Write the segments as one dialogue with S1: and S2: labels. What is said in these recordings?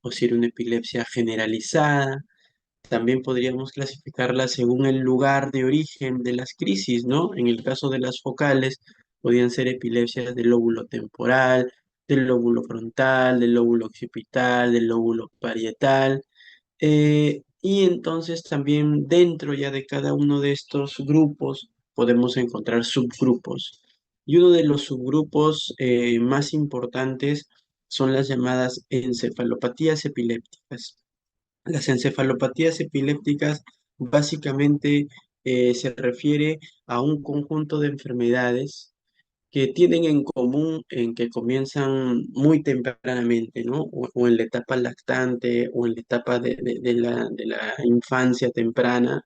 S1: o si era una epilepsia generalizada. También podríamos clasificarla según el lugar de origen de las crisis, ¿no? En el caso de las focales, podían ser epilepsias del lóbulo temporal, del lóbulo frontal, del lóbulo occipital, del lóbulo parietal. Y entonces también dentro ya de cada uno de estos grupos podemos encontrar subgrupos. Y uno de los subgrupos más importantes son las llamadas encefalopatías epilépticas. Las encefalopatías epilépticas básicamente se refiere a un conjunto de enfermedades que tienen en común en que comienzan muy tempranamente, ¿no? O en la etapa lactante o en la etapa de la infancia temprana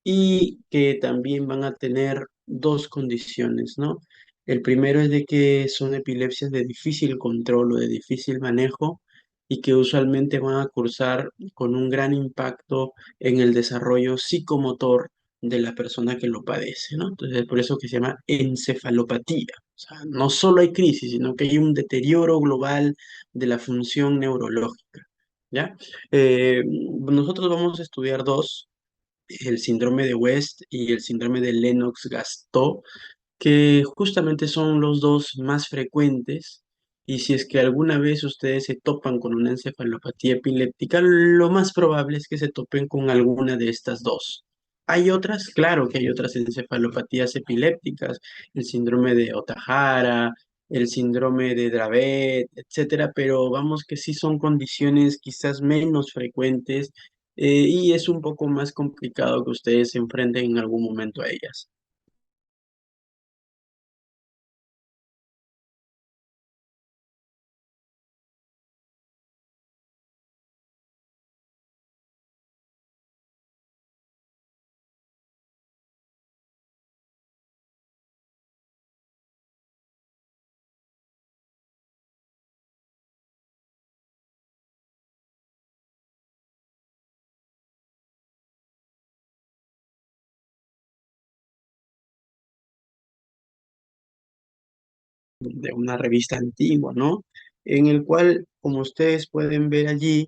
S1: y que también van a tener dos condiciones, ¿no? El primero es de que son epilepsias de difícil control o de difícil manejo y que usualmente van a cursar con un gran impacto en el desarrollo psicomotor de la persona que lo padece, ¿no? Entonces, por eso que se llama encefalopatía. O sea, no solo hay crisis, sino que hay un deterioro global de la función neurológica, ¿ya? Nosotros vamos a estudiar dos, el síndrome de West y el síndrome de Lennox-Gastaut, que justamente son los dos más frecuentes. Y si es que alguna vez ustedes se topan con una encefalopatía epiléptica, lo más probable es que se topen con alguna de estas dos. Hay otras, claro que hay otras encefalopatías epilépticas, el síndrome de Ohtahara, el síndrome de Dravet, etcétera, pero vamos que sí son condiciones quizás menos frecuentes y es un poco más complicado que ustedes se enfrenten en algún momento a ellas. De una revista antigua, ¿no? En el cual, como ustedes pueden ver allí,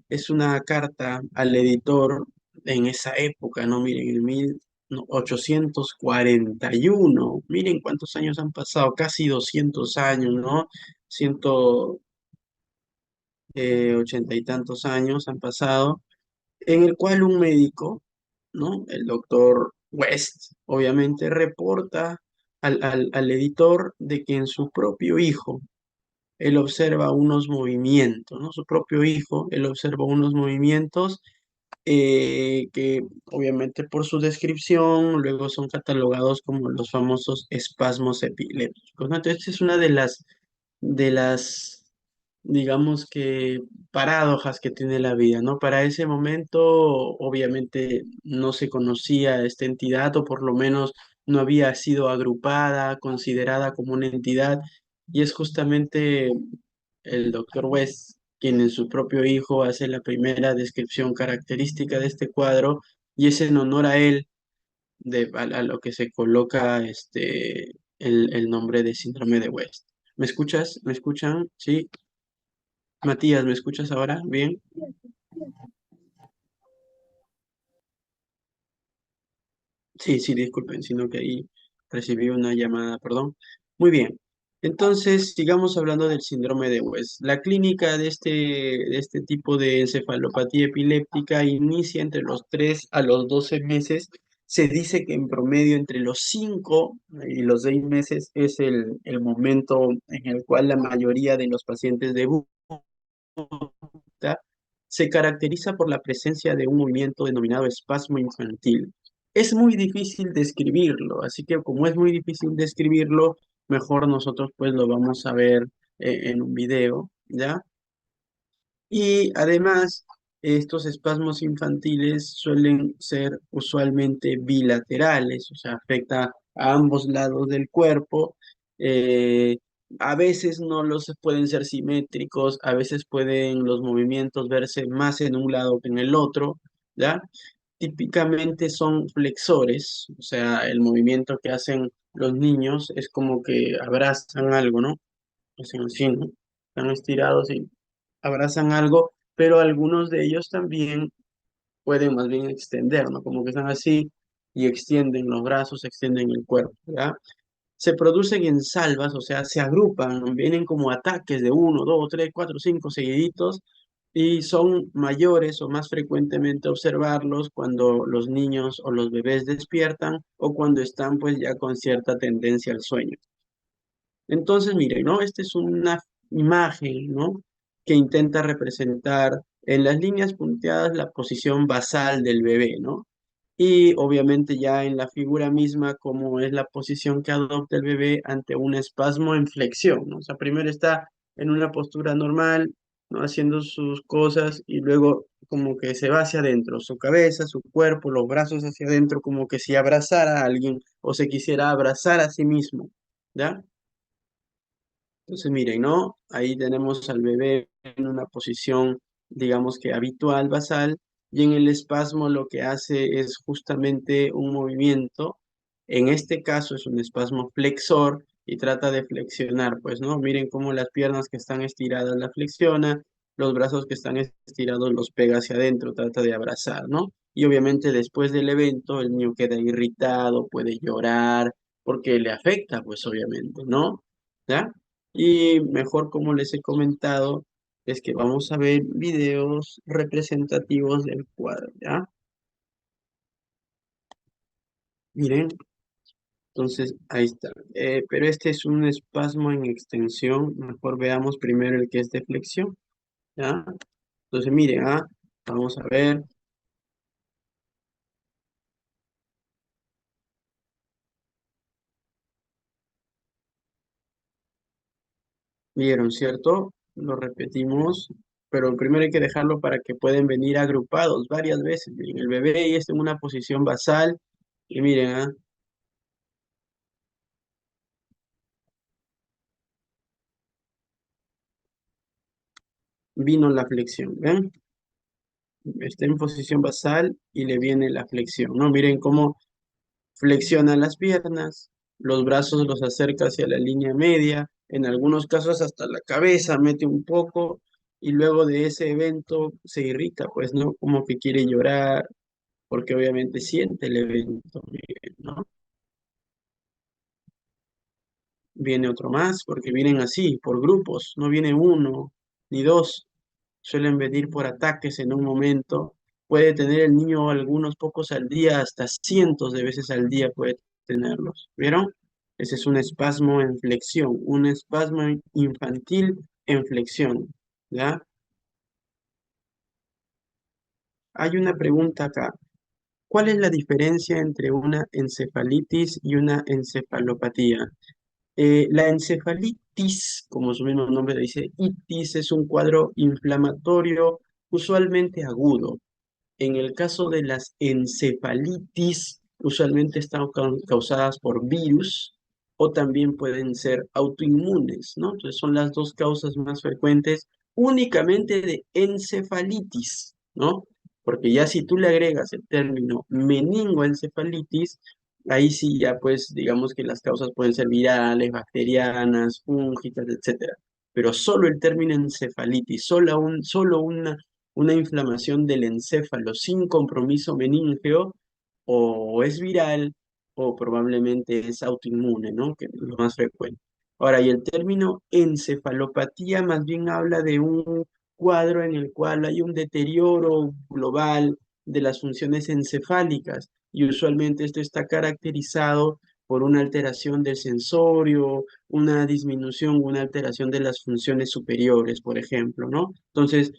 S1: es una carta al editor en esa época, ¿no? Miren, en 1841, miren cuántos años han pasado, casi 200 años, ¿no? 180 y tantos años han pasado, en el cual un médico, ¿no? El doctor West, obviamente, reporta al editor de que en su propio hijo él observa unos movimientos, ¿no? Su propio hijo, él observa unos movimientos que obviamente por su descripción luego son catalogados como los famosos espasmos epilépticos, ¿no? Entonces es una de las, digamos que, paradojas que tiene la vida, ¿no? Para ese momento, obviamente, no se conocía esta entidad, o por lo menos no había sido agrupada, considerada como una entidad, y es justamente el doctor West quien en su propio hijo hace la primera descripción característica de este cuadro, y es en honor a él a lo que se coloca el nombre de síndrome de West. ¿Me escuchas? ¿Me escuchan? Sí. Matías, ¿me escuchas ahora? ¿Bien? Sí, sí, disculpen, sino que ahí recibí una llamada, perdón. Muy bien. Entonces, sigamos hablando del síndrome de West. La clínica de este tipo de encefalopatía epiléptica inicia entre los 3 a los 12 meses. Se dice que en promedio entre los 5 y los 6 meses es el momento en el cual la mayoría de los pacientes debutan. Se caracteriza por la presencia de un movimiento denominado espasmo infantil. Es muy difícil describirlo, así que como es muy difícil describirlo, mejor nosotros pues lo vamos a ver en un video, ¿ya? Y además, estos espasmos infantiles suelen ser usualmente bilaterales, o sea, afecta a ambos lados del cuerpo. eh, a veces no los pueden ser simétricos, a veces pueden los movimientos verse más en un lado que en el otro, ¿ya? Típicamente son flexores, o sea, el movimiento que hacen los niños es como que abrazan algo, ¿no? Hacen así, ¿no? Están estirados y abrazan algo, pero algunos de ellos también pueden más bien extender, ¿no? Como que están así y extienden los brazos, extienden el cuerpo, ¿ya? Se producen en salvas, o sea, se agrupan, vienen como ataques de uno, dos, tres, cuatro, cinco seguiditos y son mayores o más frecuentemente observarlos cuando los niños o los bebés despiertan o cuando están pues ya con cierta tendencia al sueño. Entonces, miren, ¿no? Esta es una imagen, ¿no? Que intenta representar en las líneas punteadas la posición basal del bebé, ¿no? Y obviamente ya en la figura misma, como es la posición que adopta el bebé ante un espasmo en flexión, ¿no? O sea, primero está en una postura normal, ¿no? Haciendo sus cosas y luego como que se va hacia adentro, su cabeza, su cuerpo, los brazos hacia adentro, como que si abrazara a alguien o se quisiera abrazar a sí mismo, ¿ya? Entonces, miren, ¿no? Ahí tenemos al bebé en una posición, digamos que habitual, basal, y en el espasmo lo que hace es justamente un movimiento. En este caso es un espasmo flexor y trata de flexionar, pues, ¿no? Miren cómo las piernas que están estiradas la flexiona, los brazos que están estirados los pega hacia adentro, trata de abrazar, ¿no? Y obviamente después del evento el niño queda irritado, puede llorar, porque le afecta, pues, obviamente, ¿no? ¿Ya? Y mejor, como les he comentado, es que vamos a ver videos representativos del cuadro, ¿ya? Miren, entonces ahí está. Pero este es un espasmo en extensión. Mejor veamos primero el que es de flexión, ¿ya? Entonces, miren, vamos a ver. ¿Vieron, cierto? Lo repetimos, pero primero hay que dejarlo para que puedan venir agrupados varias veces. Miren, el bebé ya está en una posición basal y miren, vino la flexión, ¿ven? Está en posición basal y le viene la flexión, ¿no? Miren cómo flexiona las piernas, los brazos los acerca hacia la línea media, en algunos casos hasta la cabeza mete un poco y luego de ese evento se irrita, pues, ¿no? Como que quiere llorar, porque obviamente siente el evento, miren, ¿no? Viene otro más, porque vienen así, por grupos, no viene uno ni dos, suelen venir por ataques en un momento. Puede tener el niño algunos pocos al día, hasta cientos de veces al día puede tenerlos. ¿Vieron? Ese es un espasmo en flexión, un espasmo infantil en flexión. ¿Ya? Hay una pregunta acá. ¿Cuál es la diferencia entre una encefalitis y una encefalopatía? La encefalitis, como su mismo nombre dice, itis, es un cuadro inflamatorio usualmente agudo. En el caso de las encefalitis, usualmente están causadas por virus o también pueden ser autoinmunes, ¿no? Entonces son las dos causas más frecuentes únicamente de encefalitis, ¿no? Porque ya si tú le agregas el término meningoencefalitis, ahí sí ya pues digamos que las causas pueden ser virales, bacterianas, fúngicas, etcétera. Pero solo el término encefalitis, solo una inflamación del encéfalo sin compromiso meníngeo, o es viral o probablemente es autoinmune, ¿no? Que es lo más frecuente. Ahora, y el término encefalopatía más bien habla de un cuadro en el cual hay un deterioro global de las funciones encefálicas y usualmente esto está caracterizado por una alteración del sensorio, una disminución, una alteración de las funciones superiores, por ejemplo, ¿no? Entonces,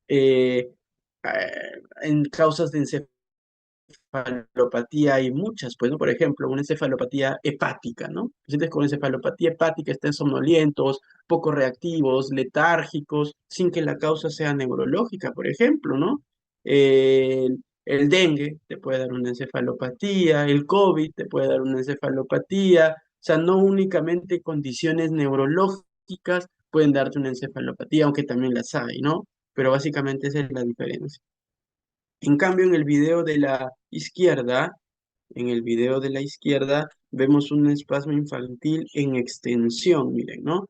S1: eh, en causas de encefalopatía hay muchas, pues, ¿no? Por ejemplo, una encefalopatía hepática, ¿no? Pacientes con encefalopatía hepática están somnolientos, poco reactivos, letárgicos, sin que la causa sea neurológica, por ejemplo, ¿no? El dengue te puede dar una encefalopatía, el COVID te puede dar una encefalopatía, o sea, no únicamente condiciones neurológicas pueden darte una encefalopatía, aunque también las hay, ¿no? Pero básicamente esa es la diferencia. En cambio, en el video de la izquierda, en el video de la izquierda, vemos un espasmo infantil en extensión, miren, ¿no?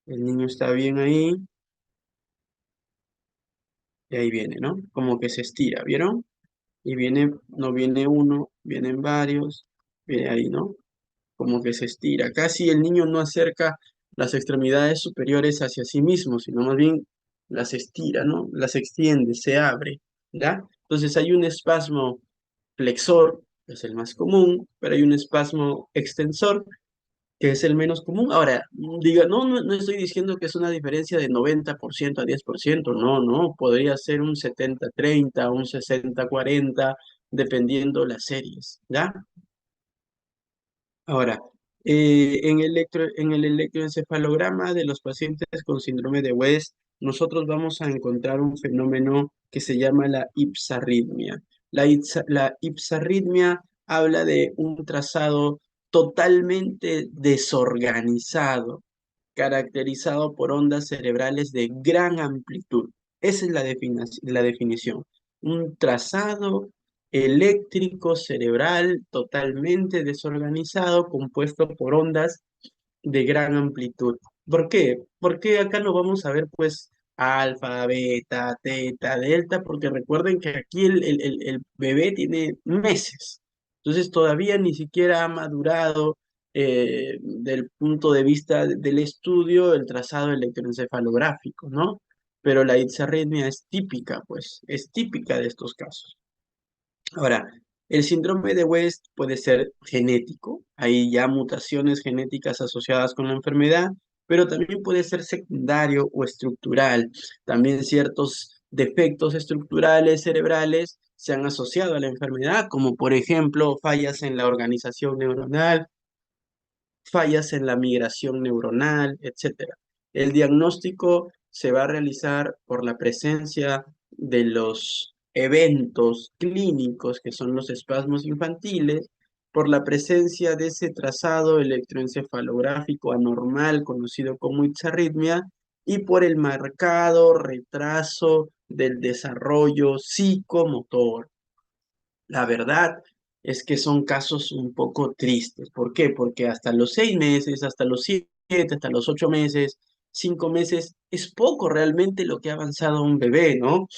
S1: El niño está bien ahí, y ahí viene, ¿no? Como que se estira, ¿vieron? Y viene, no viene uno, vienen varios, viene ahí, ¿no? Como que se estira. Casi el niño no acerca las extremidades superiores hacia sí mismo, sino más bien las estira, ¿no? Las extiende, se abre, ¿ya? Entonces hay un espasmo flexor, que es el más común, pero hay un espasmo extensor, que es el menos común. Ahora, diga, no estoy diciendo que es una diferencia de 90% a 10%, no, no, podría ser un 70-30, un 60-40, dependiendo las series, ¿ya? Ahora, en el electroencefalograma de los pacientes con síndrome de West, nosotros vamos a encontrar un fenómeno que se llama la ipsarritmia. La ipsarritmia habla de un trazado totalmente desorganizado, caracterizado por ondas cerebrales de gran amplitud. Esa es la definición. Un trazado eléctrico cerebral totalmente desorganizado, compuesto por ondas de gran amplitud. ¿Por qué? Porque acá lo vamos a ver pues alfa, beta, teta, delta, porque recuerden que aquí el bebé tiene meses, entonces todavía ni siquiera ha madurado del punto de vista del estudio el trazado electroencefalográfico, ¿no? Pero la disarritmia es típica, pues, es típica de estos casos. Ahora, el síndrome de West puede ser genético, hay ya mutaciones genéticas asociadas con la enfermedad, pero también puede ser secundario o estructural. También ciertos defectos estructurales cerebrales se han asociado a la enfermedad, como por ejemplo fallas en la organización neuronal, fallas en la migración neuronal, etcétera. El diagnóstico se va a realizar por la presencia de los eventos clínicos, que son los espasmos infantiles, por la presencia de ese trazado electroencefalográfico anormal conocido como ixarritmia y por el marcado retraso del desarrollo psicomotor. La verdad es que son casos un poco tristes. ¿Por qué? Porque hasta los 6 meses, hasta los 7, hasta los 8 meses, 5 meses, es poco realmente lo que ha avanzado un bebé, ¿no?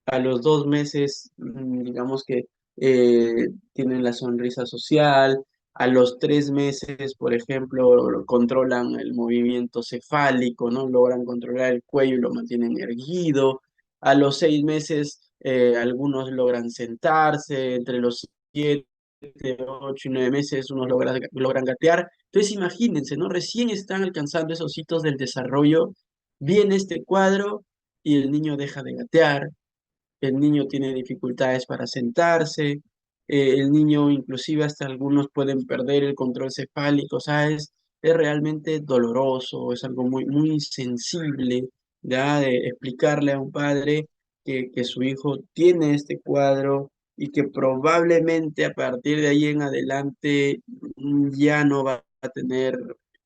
S1: A los 2 meses, digamos que tienen la sonrisa social. A los 3 meses, por ejemplo, controlan el movimiento cefálico, ¿no? Logran controlar el cuello y lo mantienen erguido. A los 6 meses, algunos logran sentarse. Entre los 7, 8 y 9 meses, unos logran gatear. Entonces, imagínense, ¿no? Recién están alcanzando esos hitos del desarrollo. Viene este cuadro y el niño deja de gatear, el niño tiene dificultades para sentarse, el niño inclusive hasta algunos pueden perder el control cefálico, ¿sabes? Es realmente doloroso, es algo muy, muy sensible, ¿ya? De explicarle a un padre que su hijo tiene este cuadro y que probablemente a partir de ahí en adelante ya no va a tener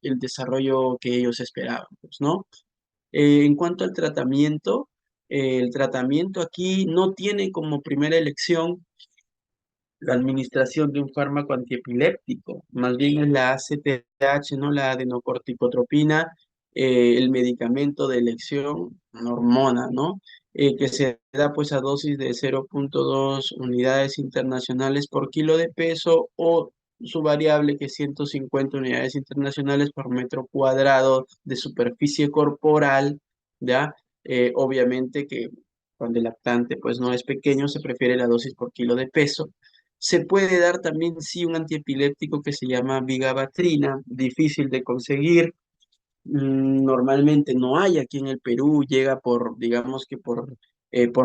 S1: el desarrollo que ellos esperaban, pues, ¿no? En cuanto al tratamiento, el tratamiento aquí no tiene como primera elección la administración de un fármaco antiepiléptico, más bien es la ACTH, ¿no? La adenocorticotropina, el medicamento de elección, una hormona, ¿no? Que se da pues a dosis de 0,2 unidades internacionales por kilo de peso o su variable que es 150 unidades internacionales por metro cuadrado de superficie corporal, ¿ya? Obviamente que cuando el lactante pues no es pequeño se prefiere la dosis por kilo de peso. Se puede dar también, sí, un antiepiléptico que se llama vigabatrina, difícil de conseguir. Normalmente no hay aquí en el Perú, llega por, digamos que por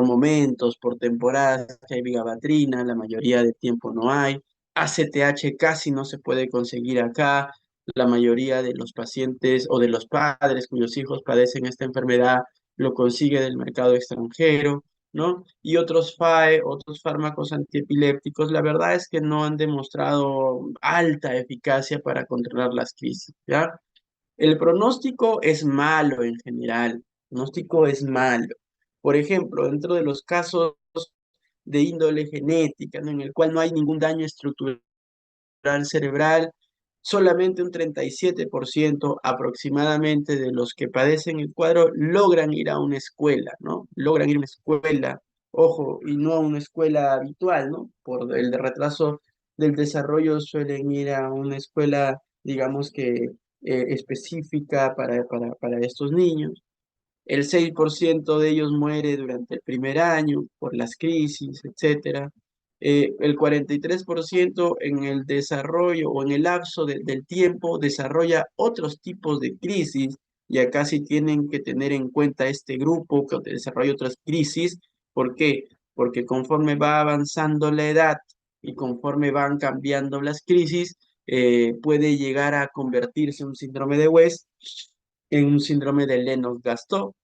S1: momentos, por temporadas que hay vigabatrina, la mayoría del tiempo no hay. ACTH casi no se puede conseguir acá. La mayoría de los pacientes o de los padres cuyos hijos padecen esta enfermedad lo consigue del mercado extranjero, ¿no? Y otros FAE, otros fármacos antiepilépticos, la verdad es que no han demostrado alta eficacia para controlar las crisis, ¿ya? El pronóstico es malo en general. El pronóstico es malo. Por ejemplo, dentro de los casos de índole genética, ¿no? En el cual no hay ningún daño estructural cerebral, solamente un 37% aproximadamente de los que padecen el cuadro logran ir a una escuela, ¿no? Logran ir a una escuela, ojo, y no a una escuela habitual, ¿no? Por el retraso del desarrollo suelen ir a una escuela, digamos que específica para estos niños. El 6% de ellos muere durante el primer año por las crisis, etcétera. El 43% en el desarrollo o en el lapso del tiempo desarrolla otros tipos de crisis, y acá sí tienen que tener en cuenta este grupo que desarrolla otras crisis. ¿Por qué? Porque conforme va avanzando la edad y conforme van cambiando las crisis, puede llegar a convertirse un síndrome de West en un síndrome de Lennox-Gastaut,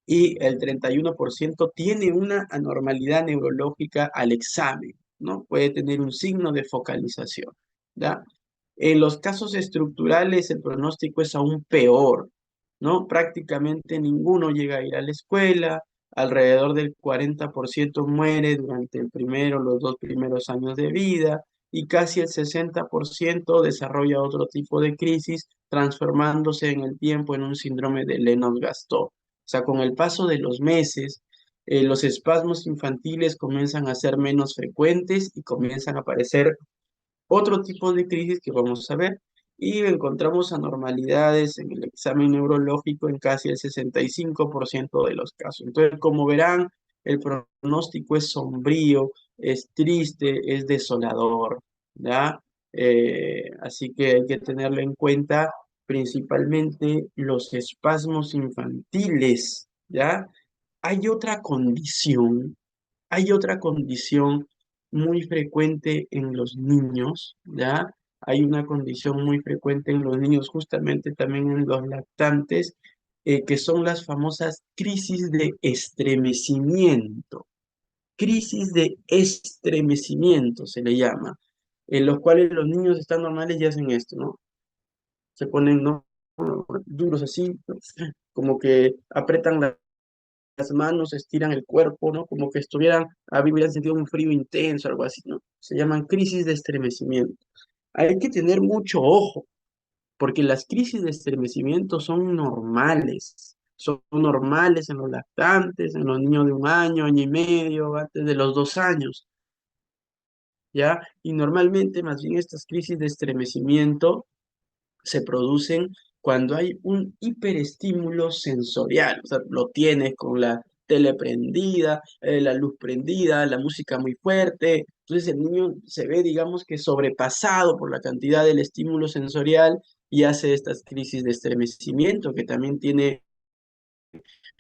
S1: y el 31% tiene una anormalidad neurológica al examen, ¿no? Puede tener un signo de focalización, ¿ya? En los casos estructurales el pronóstico es aún peor, ¿no? Prácticamente ninguno llega a ir a la escuela, alrededor del 40% muere durante el primero, los 2 primeros años de vida, y casi el 60% desarrolla otro tipo de crisis, transformándose en el tiempo en un síndrome de Lennox-Gastaut. O sea, con el paso de los meses, los espasmos infantiles comienzan a ser menos frecuentes y comienzan a aparecer otro tipo de crisis que vamos a ver, y encontramos anormalidades en el examen neurológico en casi el 65% de los casos. Entonces, como verán, el pronóstico es sombrío, es triste, es desolador, ¿ya? Así que hay que tenerlo en cuenta, principalmente los espasmos infantiles, ¿ya? Hay otra condición hay otra condición muy frecuente en los niños, ¿ya? Hay una condición muy frecuente en los niños, justamente también en los lactantes, que son las famosas crisis de estremecimiento. Crisis de estremecimiento se le llama, en los cuales los niños están normales y hacen esto, ¿no? Se ponen, ¿no? Duros así, ¿no? Como que apretan las manos, estiran el cuerpo, ¿no? Como que hubieran sentido un frío intenso, algo así, ¿no? Se llaman crisis de estremecimiento. Hay que tener mucho ojo, porque las crisis de estremecimiento son normales en los lactantes, en los niños de 1 año, año y medio, antes de los 2 años, ¿ya? Y normalmente, más bien, estas crisis de estremecimiento se producen cuando hay un hiperestímulo sensorial, o sea, lo tienes con la tele prendida, la luz prendida, la música muy fuerte, entonces el niño se ve, digamos que sobrepasado por la cantidad del estímulo sensorial y hace estas crisis de estremecimiento, que también tiene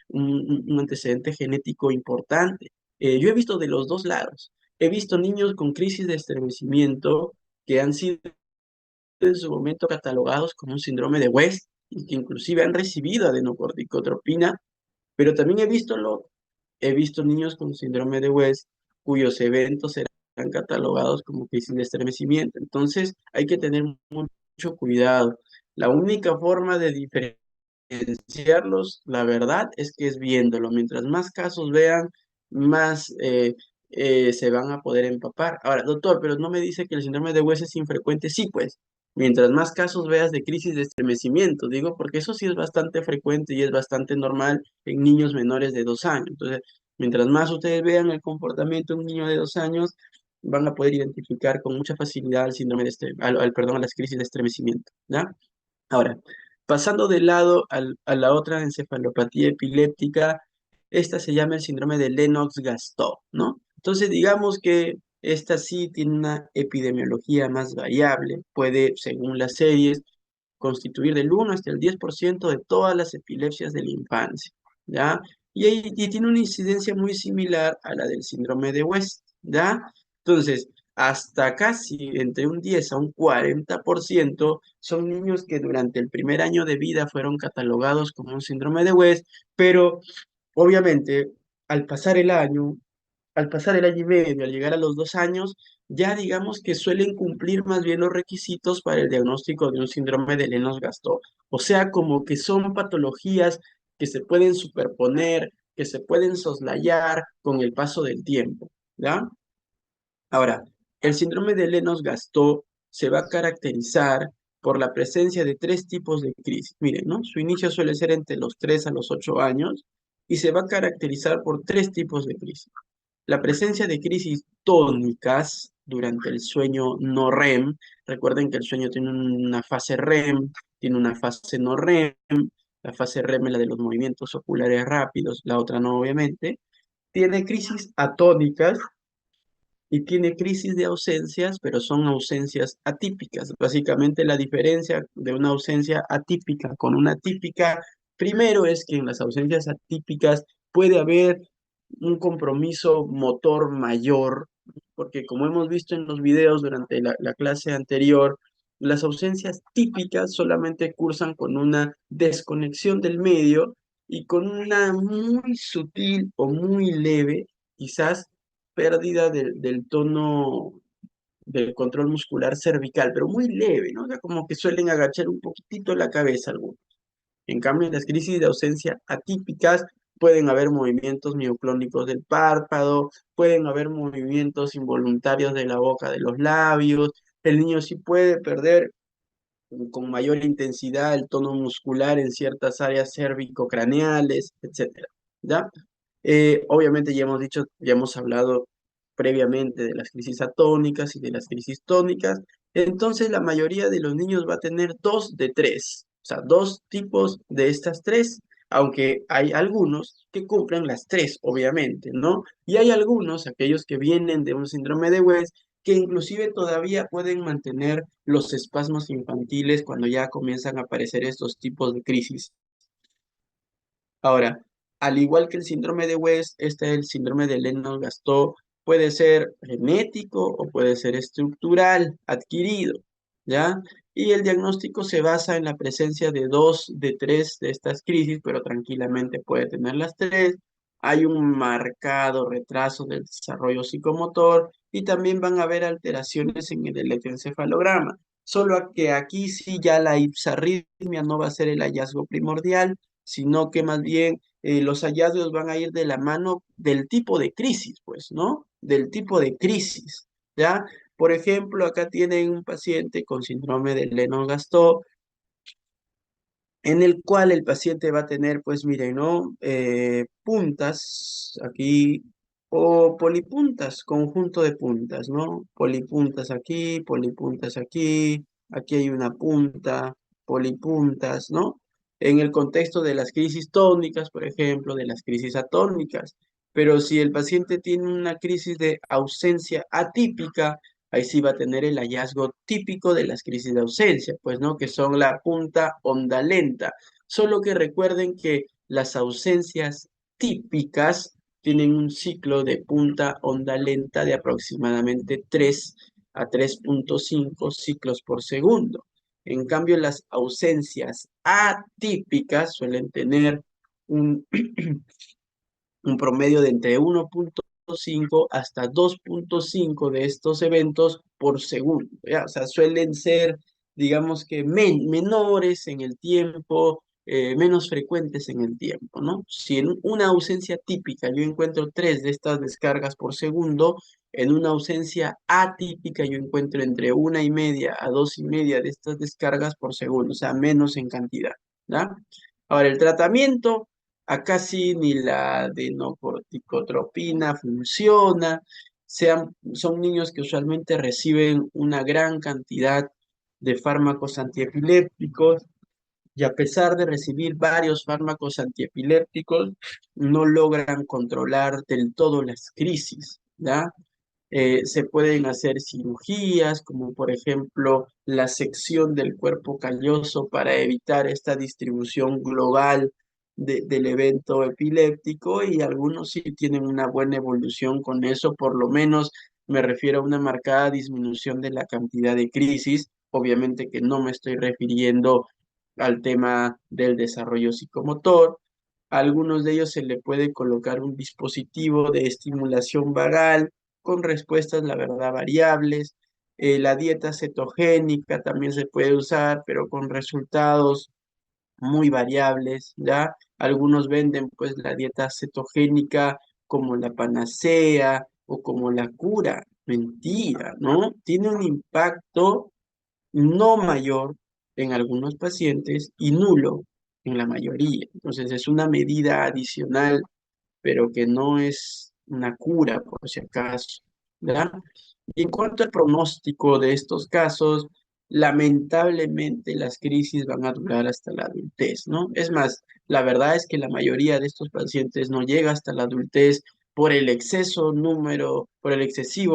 S1: un antecedente genético importante. Yo he visto de los dos lados. He visto niños con crisis de estremecimiento que han sido en su momento catalogados como un síndrome de West y que inclusive han recibido adenocorticotropina, pero también he visto niños con síndrome de West cuyos eventos serán catalogados como crisis de estremecimiento. Entonces hay que tener mucho cuidado. La única forma de diferenciarlos, la verdad, es que es viéndolo. Mientras más casos vean, más se van a poder empapar. Ahora, doctor, pero no me dice que el síndrome de West es infrecuente. Sí, pues, mientras más casos veas de crisis de estremecimiento, digo, porque eso sí es bastante frecuente y es bastante normal en niños menores de 2 años. Entonces, mientras más ustedes vean el comportamiento de un niño de 2 años, van a poder identificar con mucha facilidad el síndrome perdón, a las crisis de estremecimiento, ¿ya? Ahora, pasando de lado a la otra encefalopatía epiléptica, esta se llama el síndrome de Lennox-Gastaut, ¿no? Entonces, digamos que esta sí tiene una epidemiología más variable, puede, según las series, constituir del 1 hasta el 10% de todas las epilepsias de la infancia, ¿ya? Y tiene una incidencia muy similar a la del síndrome de West, ¿ya? Entonces, hasta casi entre un 10 a un 40% son niños que durante el primer año de vida fueron catalogados como un síndrome de West, pero obviamente al pasar el año, al pasar el año y medio, al llegar a los 2 años, ya digamos que suelen cumplir más bien los requisitos para el diagnóstico de un síndrome de Lennox-Gastaut. O sea, como que son patologías que se pueden superponer, que se pueden soslayar con el paso del tiempo, ¿ya? Ahora, el síndrome de Lennox-Gastaut se va a caracterizar por la presencia de tres tipos de crisis. Miren, ¿no? Su inicio suele ser entre los 3 a los 8 años y se va a caracterizar por tres tipos de crisis. La presencia de crisis tónicas durante el sueño no REM. Recuerden que el sueño tiene una fase REM, tiene una fase no REM. La fase REM es la de los movimientos oculares rápidos, la otra no, obviamente. Tiene crisis atónicas y tiene crisis de ausencias, pero son ausencias atípicas. Básicamente la diferencia de una ausencia atípica con una típica, primero es que en las ausencias atípicas puede haber un compromiso motor mayor, porque como hemos visto en los videos durante la clase anterior, las ausencias típicas solamente cursan con una desconexión del medio y con una muy sutil o muy leve, quizás pérdida del tono del control muscular cervical, pero muy leve, ¿no? O sea, como que suelen agachar un poquitito la cabeza algunos. En cambio, en las crisis de ausencia atípicas pueden haber movimientos mioclónicos del párpado, pueden haber movimientos involuntarios de la boca, de los labios. El niño sí puede perder con mayor intensidad el tono muscular en ciertas áreas cérvico-craneales, etcétera, ¿ya? Obviamente ya hemos dicho, ya hemos hablado previamente de las crisis atónicas y de las crisis tónicas. Entonces la mayoría de los niños va a tener dos de tres, o sea, dos tipos de estas tres, aunque hay algunos que cumplen las tres, obviamente, ¿no? Y hay algunos, aquellos que vienen de un síndrome de West, que inclusive todavía pueden mantener los espasmos infantiles cuando ya comienzan a aparecer estos tipos de crisis. Ahora, al igual que el síndrome de West, este es el síndrome de Lennox-Gastaut, puede ser genético o puede ser estructural, adquirido, ¿ya? Y el diagnóstico se basa en la presencia de dos de tres de estas crisis, pero tranquilamente puede tener las tres. Hay un marcado retraso del desarrollo psicomotor y también van a haber alteraciones en el electroencefalograma. Solo que aquí sí ya la ipsarritmia no va a ser el hallazgo primordial, sino que más bien los hallazgos van a ir de la mano del tipo de crisis, pues, ¿no? Del tipo de crisis, ¿ya? Por ejemplo, acá tienen un paciente con síndrome de Lennox-Gastaut, en el cual el paciente va a tener, pues miren, ¿no? Puntas aquí, o polipuntas, conjunto de puntas, ¿no? Polipuntas aquí hay una punta, polipuntas, ¿no? En el contexto de las crisis tónicas, por ejemplo, de las crisis atónicas. Pero si el paciente tiene una crisis de ausencia atípica, ahí sí va a tener el hallazgo típico de las crisis de ausencia, pues, ¿no? Que son la punta onda lenta. Solo que recuerden que las ausencias típicas tienen un ciclo de punta onda lenta de aproximadamente 3 a 3,5 ciclos por segundo. En cambio, las ausencias atípicas suelen tener un un promedio de entre 1,5 hasta 2,5 de estos eventos por segundo, ¿ya? O sea, suelen ser, digamos que menores en el tiempo, menos frecuentes en el tiempo, ¿no? Si en una ausencia típica yo encuentro 3 de estas descargas por segundo, en una ausencia atípica yo encuentro entre 1,5 a 2,5 de estas descargas por segundo, o sea, menos en cantidad, ¿ya? Ahora, el tratamiento. Acá sí ni la adenocorticotropina funciona. Son niños que usualmente reciben una gran cantidad de fármacos antiepilépticos y a pesar de recibir varios fármacos antiepilépticos, no logran controlar del todo las crisis, ¿ya? Se pueden hacer cirugías, como por ejemplo la sección del cuerpo calloso para evitar esta distribución global del evento epiléptico y algunos sí tienen una buena evolución con eso, por lo menos me refiero a una marcada disminución de la cantidad de crisis. Obviamente que no me estoy refiriendo al tema del desarrollo psicomotor. A algunos de ellos se le puede colocar un dispositivo de estimulación vagal con respuestas, la verdad, variables. La dieta cetogénica también se puede usar, pero con resultados muy variables, ¿ya? Algunos venden pues la dieta cetogénica como la panacea o como la cura. Mentira, ¿no? Tiene un impacto no mayor en algunos pacientes y nulo en la mayoría. Entonces es una medida adicional, pero que no es una cura, por si acaso, ¿verdad? Y en cuanto al pronóstico de estos casos, lamentablemente las crisis van a durar hasta la adultez, ¿no? Es más, la verdad es que la mayoría de estos pacientes no llega hasta la adultez por el excesivo,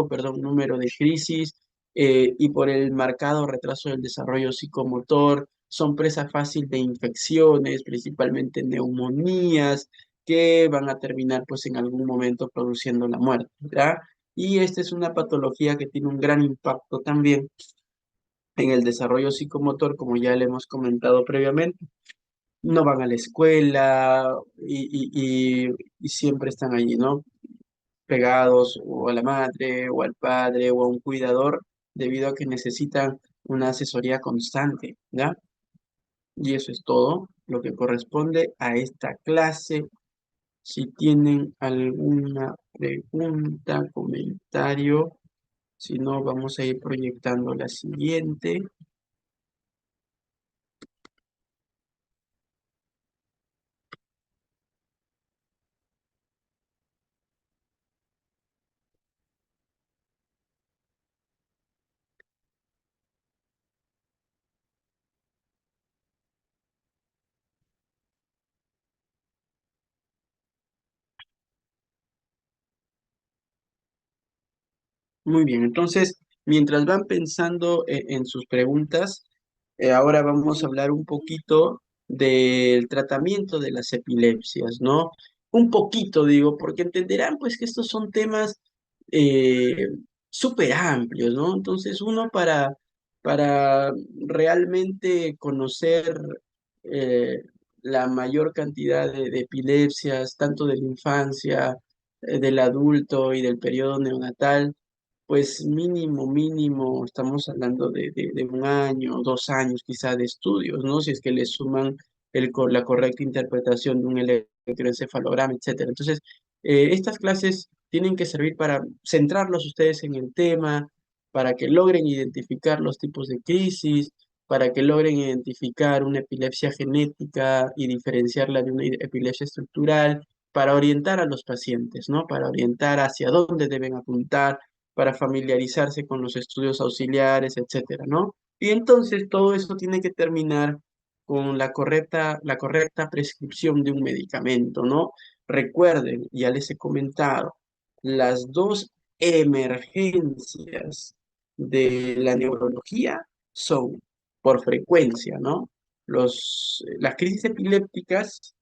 S1: perdón, número de crisis y por el marcado retraso del desarrollo psicomotor. Son presa fácil de infecciones, principalmente neumonías, que van a terminar pues en algún momento produciendo la muerte, ¿verdad? Y esta es una patología que tiene un gran impacto también en el desarrollo psicomotor, como ya le hemos comentado previamente. No van a la escuela y siempre están allí, ¿no? Pegados o a la madre o al padre o a un cuidador debido a que necesitan una asesoría constante, ¿ya? Y eso es todo lo que corresponde a esta clase. Si tienen alguna pregunta, comentario, si no, vamos a ir proyectando la siguiente. Muy bien, entonces, mientras van pensando en sus preguntas, ahora vamos a hablar un poquito del tratamiento de las epilepsias, ¿no? Un poquito, digo, porque entenderán pues que estos son temas eh, súper amplios, ¿no? Entonces, uno para realmente conocer eh, la mayor cantidad de epilepsias, tanto de la infancia, del adulto y del periodo neonatal, pues mínimo, estamos hablando de un año, 2 años quizá de estudios, ¿no? Si es que le suman la correcta interpretación de un electroencefalograma, etcétera. Entonces, estas clases tienen que servir para centrarlos ustedes en el tema, para que logren identificar los tipos de crisis, para que logren identificar una epilepsia genética y diferenciarla de una epilepsia estructural, para orientar a los pacientes, ¿no? Para orientar hacia dónde deben apuntar, para familiarizarse con los estudios auxiliares, etcétera, ¿no? Y entonces todo eso tiene que terminar con la correcta prescripción de un medicamento, ¿no? Recuerden, ya les he comentado, las dos emergencias de la neurología son por frecuencia, ¿no? Las crisis epilépticas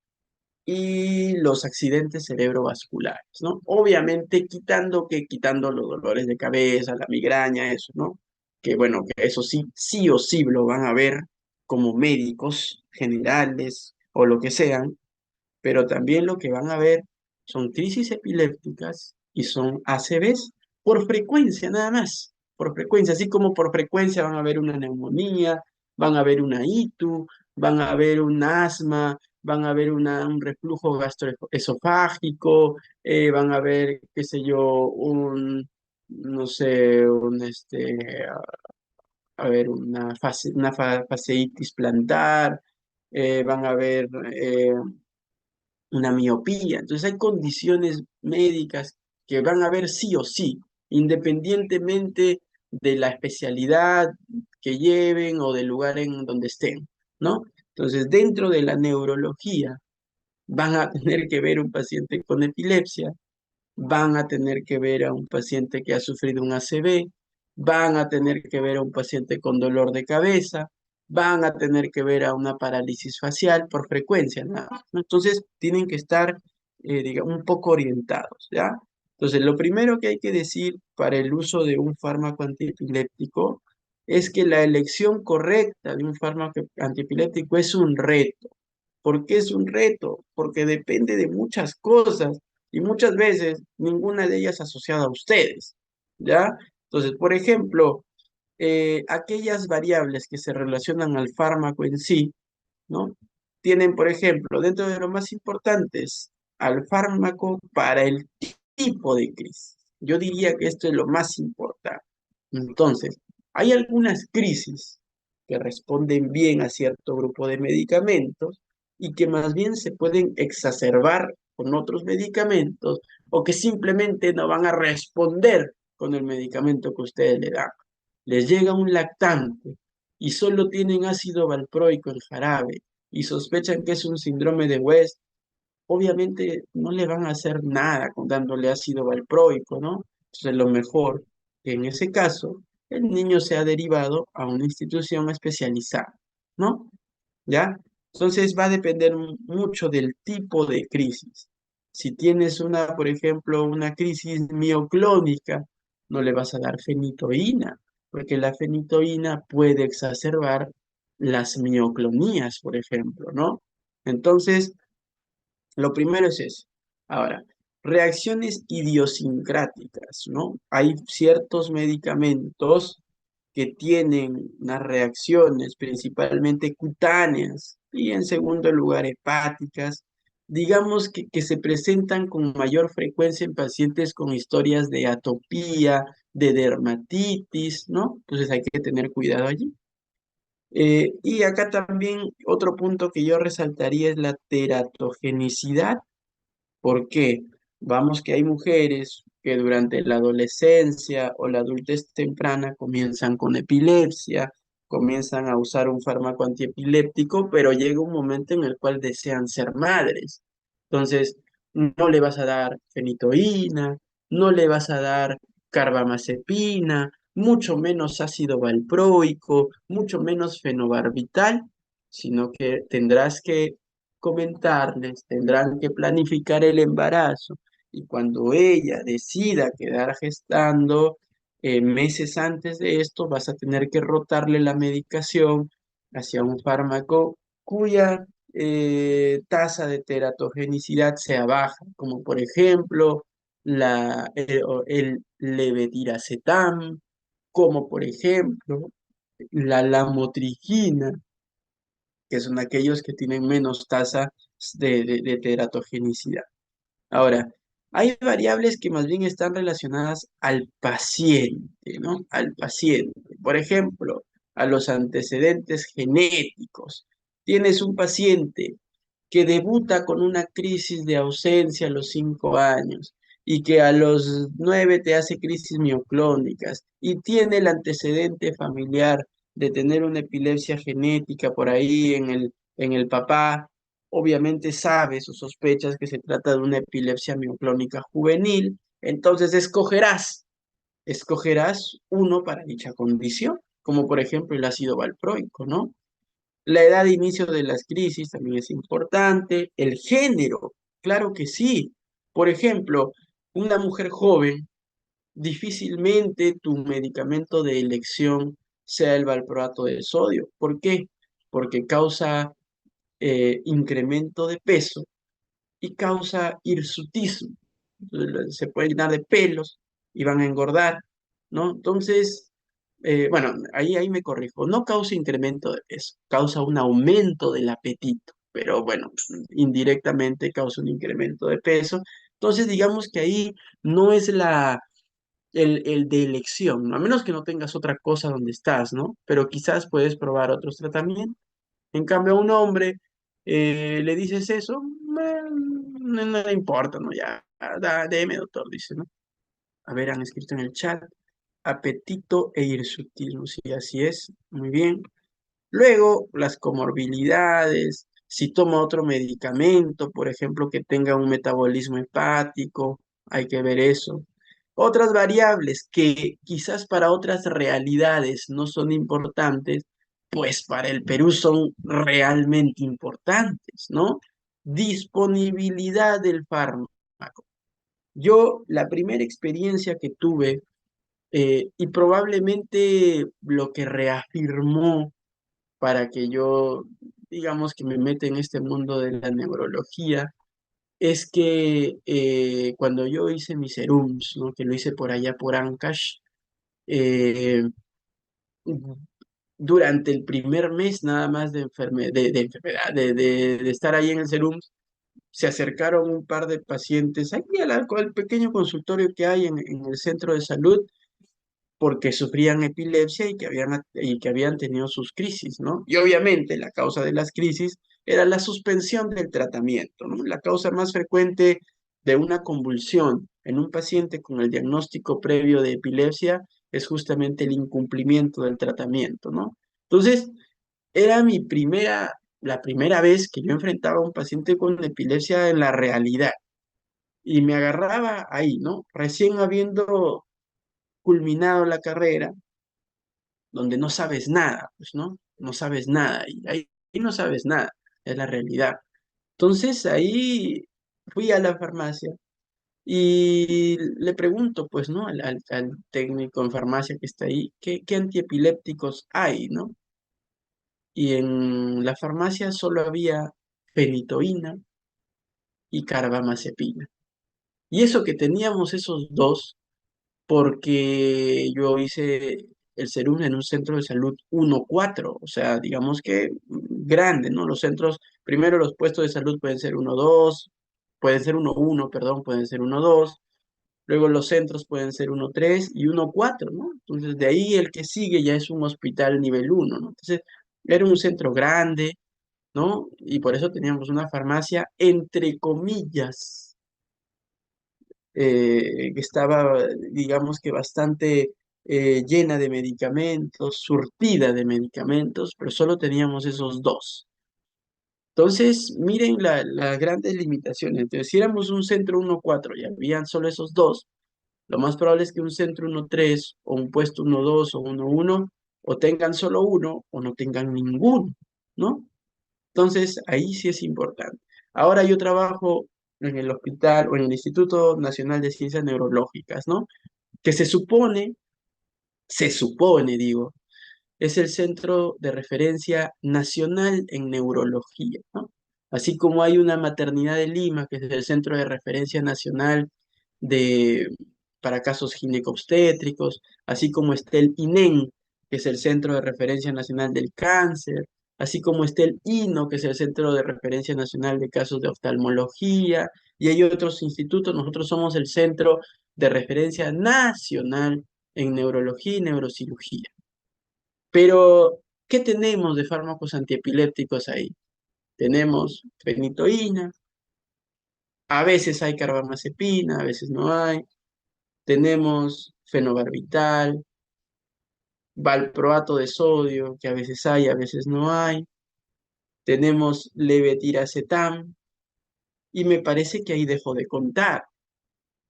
S1: y los accidentes cerebrovasculares, ¿no? Obviamente quitando los dolores de cabeza, la migraña, eso, ¿no? Que bueno, que eso sí, sí o sí lo van a ver como médicos generales o lo que sean, pero también lo que van a ver son crisis epilépticas y son ACVs por frecuencia nada más, por frecuencia, así como por frecuencia van a ver una neumonía, van a ver una ITU, van a ver un asma, van a ver un reflujo gastroesofágico, van a ver, qué sé yo, no sé, a ver, fasciitis plantar, van a ver una miopía. Entonces hay condiciones médicas que van a ver sí o sí, independientemente de la especialidad que lleven o del lugar en donde estén, ¿no? Entonces, dentro de la neurología, van a tener que ver un paciente con epilepsia, van a tener que ver a un paciente que ha sufrido un ACV, van a tener que ver a un paciente con dolor de cabeza, van a tener que ver a una parálisis facial por frecuencia, ¿no? Entonces, tienen que estar, digamos, un poco orientados, ¿ya? Entonces, lo primero que hay que decir para el uso de un fármaco antiepiléptico es que la elección correcta de un fármaco antiepiléptico es un reto. ¿Por qué es un reto? Porque depende de muchas cosas y muchas veces ninguna de ellas asociada a ustedes, ¿ya? Entonces, por ejemplo, aquellas variables que se relacionan al fármaco en sí, ¿no? Tienen, por ejemplo, dentro de los más importantes, al fármaco para el tipo de crisis. Yo diría que esto es lo más importante. Entonces, hay algunas crisis que responden bien a cierto grupo de medicamentos y que más bien se pueden exacerbar con otros medicamentos o que simplemente no van a responder con el medicamento que ustedes le dan. Les llega un lactante y solo tienen ácido valproico en jarabe y sospechan que es un síndrome de West, obviamente no le van a hacer nada con dándole ácido valproico, ¿no? Entonces lo mejor que en ese caso el niño sea derivado a una institución especializada, ¿no? ¿Ya? Entonces va a depender mucho del tipo de crisis. Si tienes una, por ejemplo, una crisis mioclónica, no le vas a dar fenitoína, porque la fenitoína puede exacerbar las mioclonías, por ejemplo, ¿no? Entonces, lo primero es eso. Ahora, reacciones idiosincráticas, ¿no? Hay ciertos medicamentos que tienen unas reacciones principalmente cutáneas y en segundo lugar hepáticas, digamos que se presentan con mayor frecuencia en pacientes con historias de atopía, de dermatitis, ¿no? Entonces hay que tener cuidado allí. Y acá también otro punto que yo resaltaría es la teratogenicidad. ¿Por qué? Vamos que hay mujeres que durante la adolescencia o la adultez temprana comienzan con epilepsia, comienzan a usar un fármaco antiepiléptico, pero llega un momento en el cual desean ser madres. Entonces, no le vas a dar fenitoína, no le vas a dar carbamazepina, mucho menos ácido valproico, mucho menos fenobarbital, sino que tendrás que comentarles, tendrán que planificar el embarazo y cuando ella decida quedar gestando, meses antes de esto, vas a tener que rotarle la medicación hacia un fármaco cuya tasa de teratogenicidad sea baja, como por ejemplo el levetiracetam, como por ejemplo la lamotrigina, que son aquellos que tienen menos tasa de teratogenicidad. Ahora, hay variables que más bien están relacionadas al paciente, ¿no? Al paciente. Por ejemplo, a los antecedentes genéticos. Tienes un paciente que debuta con una crisis de ausencia a los 5 años y que a los 9 te hace crisis mioclónicas y tiene el antecedente familiar de tener una epilepsia genética por ahí en el papá, obviamente sabes o sospechas que se trata de una epilepsia mioclónica juvenil, entonces escogerás uno para dicha condición, como por ejemplo el ácido valproico, ¿no? La edad de inicio de las crisis también es importante, el género, claro que sí. Por ejemplo, una mujer joven, difícilmente tu medicamento de elección sea el valproato de sodio. ¿Por qué? Porque causa incremento de peso y causa hirsutismo. Se puede llenar de pelos y van a engordar, ¿no? Entonces, bueno, ahí me corrijo. No causa incremento de peso, causa un aumento del apetito, pero bueno, indirectamente causa un incremento de peso. Entonces, digamos que ahí no es el de elección, ¿no? A menos que no tengas otra cosa donde estás, ¿no? Pero quizás puedes probar otros tratamientos. En cambio, a un hombre le dices eso, no le importa, ¿no? Ya, deme, doctor, dice, ¿no? A ver, han escrito en el chat, apetito e hirsutismo, sí, así es, muy bien. Luego, las comorbilidades, si toma otro medicamento, por ejemplo, que tenga un metabolismo hepático, hay que ver eso. Otras variables que quizás para otras realidades no son importantes, pues para el Perú son realmente importantes, ¿no? Disponibilidad del fármaco. Yo, la primera experiencia que tuve, y probablemente lo que reafirmó para que yo, digamos, que me meta en este mundo de la neurología, es que cuando yo hice mis serums, ¿no? Que lo hice por allá por Ancash, eh, durante el primer mes nada más de enfermedad, de estar ahí en el serum, se acercaron un par de pacientes aquí al pequeño consultorio que hay en el centro de salud porque sufrían epilepsia y que habían tenido sus crisis, ¿no? Y obviamente la causa de las crisis era la suspensión del tratamiento, ¿no? La causa más frecuente de una convulsión en un paciente con el diagnóstico previo de epilepsia es justamente el incumplimiento del tratamiento, ¿no? Entonces, era la primera vez que yo enfrentaba a un paciente con epilepsia en la realidad y me agarraba ahí, ¿no? Recién habiendo culminado la carrera, donde no sabes nada, pues, ¿no? No sabes nada y ahí no sabes nada, es la realidad. Entonces ahí fui a la farmacia y le pregunto, pues, ¿no? Al técnico en farmacia que está ahí, ¿qué antiepilépticos hay, ¿no? Y en la farmacia solo había fenitoína y carbamazepina. Y eso que teníamos esos dos, porque yo hice el serum en un centro de salud 1-4, o sea, digamos que grande, ¿no? Los centros, primero los puestos de salud pueden ser 1-2, pueden ser 1-1, perdón, pueden ser 1-2, luego los centros pueden ser 1-3 y 1-4, ¿no? Entonces, de ahí el que sigue ya es un hospital nivel 1, ¿no? Entonces, era un centro grande, ¿no? Y por eso teníamos una farmacia, entre comillas, que estaba, digamos que bastante llena de medicamentos, surtida de medicamentos, pero solo teníamos esos dos. Entonces, miren las grandes limitaciones. Entonces, si éramos un centro 1-4 y habían solo esos dos, lo más probable es que un centro 1-3 o un puesto 1-2 o 1-1 o tengan solo uno o no tengan ninguno, ¿no? Entonces, ahí sí es importante. Ahora yo trabajo en el hospital o en el Instituto Nacional de Ciencias Neurológicas, ¿no? Que digo, es el centro de referencia nacional en neurología, ¿no? Así como hay una maternidad de Lima, que es el centro de referencia nacional de, para casos ginecobstétricos, así como está el INEN, que es el Centro de Referencia Nacional del Cáncer, así como está el INO, que es el Centro de Referencia Nacional de Casos de Oftalmología, y hay otros institutos, nosotros somos el Centro de Referencia Nacional en Neurología y Neurocirugía. Pero, ¿qué tenemos de fármacos antiepilépticos ahí? Tenemos fenitoína, a veces hay carbamazepina, a veces no hay. Tenemos fenobarbital, valproato de sodio, que a veces hay, a veces no hay. Tenemos levetiracetam, y me parece que ahí dejo de contar,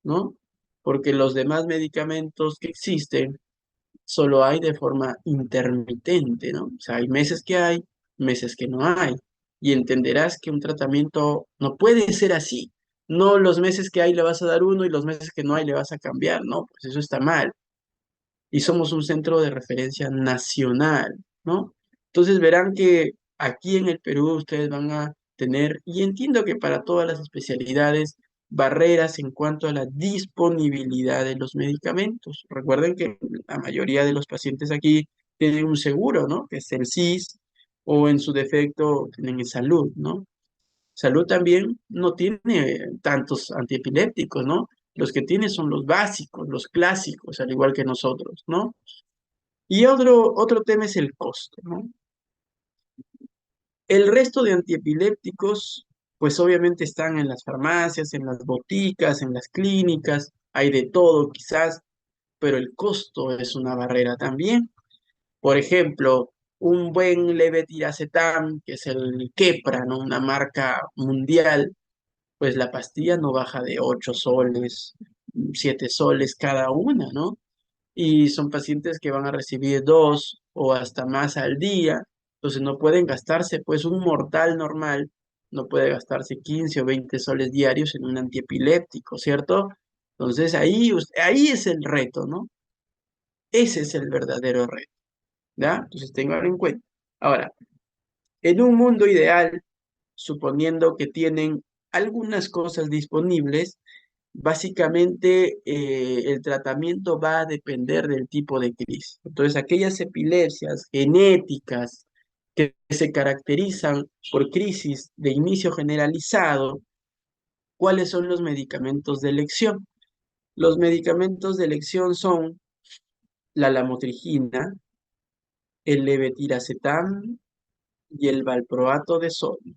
S1: ¿no? Porque los demás medicamentos que existen solo hay de forma intermitente, ¿no? O sea, hay meses que no hay. Y entenderás que un tratamiento no puede ser así. No los meses que hay le vas a dar uno y los meses que no hay le vas a cambiar, ¿no? Pues eso está mal. Y somos un centro de referencia nacional, ¿no? Entonces verán que aquí en el Perú ustedes van a tener, y entiendo que para todas las especialidades, barreras en cuanto a la disponibilidad de los medicamentos. Recuerden que la mayoría de los pacientes aquí tienen un seguro, ¿no? Que es el SIS, o en su defecto tienen el salud, ¿no? Salud también no tiene tantos antiepilépticos, ¿no? Los que tiene son los básicos, los clásicos, al igual que nosotros, ¿no? Y otro tema es el costo, ¿no? El resto de antiepilépticos, pues obviamente están en las farmacias, en las boticas, en las clínicas, hay de todo quizás, pero el costo es una barrera también. Por ejemplo, un buen levetiracetam, que es el Keppra, ¿no? Una marca mundial, pues la pastilla no baja de 8 soles, 7 soles cada una, ¿no? Y son pacientes que van a recibir dos o hasta más al día, entonces no pueden gastarse, pues un mortal normal no puede gastarse 15 o 20 soles diarios en un antiepiléptico, ¿cierto? Entonces ahí es el reto, ¿no? Ese es el verdadero reto, ¿ya? Entonces tengan en cuenta. Ahora, en un mundo ideal, suponiendo que tienen algunas cosas disponibles, básicamente el tratamiento va a depender del tipo de crisis. Entonces, aquellas epilepsias genéticas que se caracterizan por crisis de inicio generalizado, ¿cuáles son los medicamentos de elección? Los medicamentos de elección son la lamotrigina, el levetiracetam y el valproato de sodio.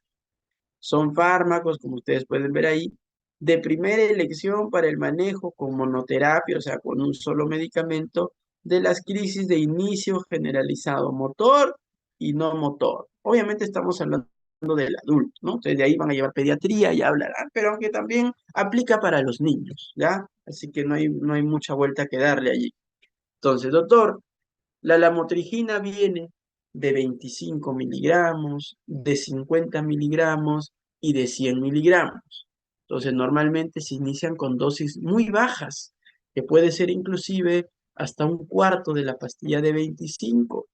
S1: Son fármacos, como ustedes pueden ver ahí, de primera elección para el manejo con monoterapia, o sea, con un solo medicamento, de las crisis de inicio generalizado motor y no motor. Obviamente estamos hablando del adulto, ¿no? Entonces de ahí van a llevar pediatría, ya hablarán, pero aunque también aplica para los niños, ¿ya? Así que no hay mucha vuelta que darle allí. Entonces, doctor, la lamotrigina viene de 25 miligramos, de 50 miligramos y de 100 miligramos. Entonces, normalmente se inician con dosis muy bajas, que puede ser inclusive hasta un cuarto de la pastilla de 25,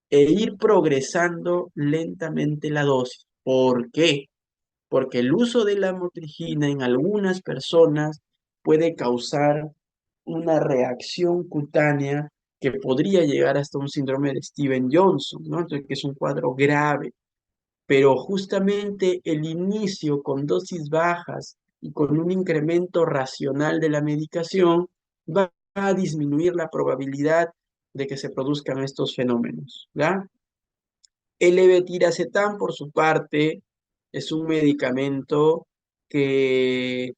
S1: e ir progresando lentamente la dosis. ¿Por qué? Porque el uso de la motrigina en algunas personas puede causar una reacción cutánea que podría llegar hasta un síndrome de Steven Johnson, ¿no? Entonces, que es un cuadro grave. Pero justamente el inicio con dosis bajas y con un incremento racional de la medicación va a disminuir la probabilidad de que se produzcan estos fenómenos, ¿ya? El levetiracetam, por su parte, es un medicamento que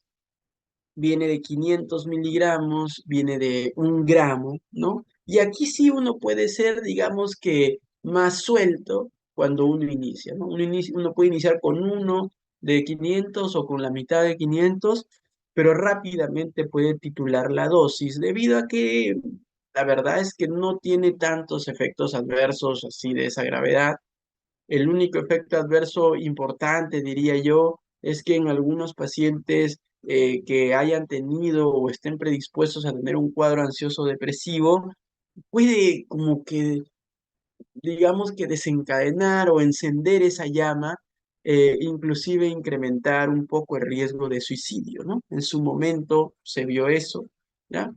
S1: viene de 500 miligramos, viene de 1 gramo, ¿no? Y aquí sí uno puede ser, digamos que, más suelto cuando uno inicia, ¿no? Uno puede iniciar con uno de 500 o con la mitad de 500, pero rápidamente puede titular la dosis, debido a que la verdad es que no tiene tantos efectos adversos así de esa gravedad. El único efecto adverso importante, diría yo, es que en algunos pacientes que hayan tenido o estén predispuestos a tener un cuadro ansioso depresivo, puede como que, digamos que desencadenar o encender esa llama, inclusive incrementar un poco el riesgo de suicidio, ¿no? En su momento se vio eso, ¿ya?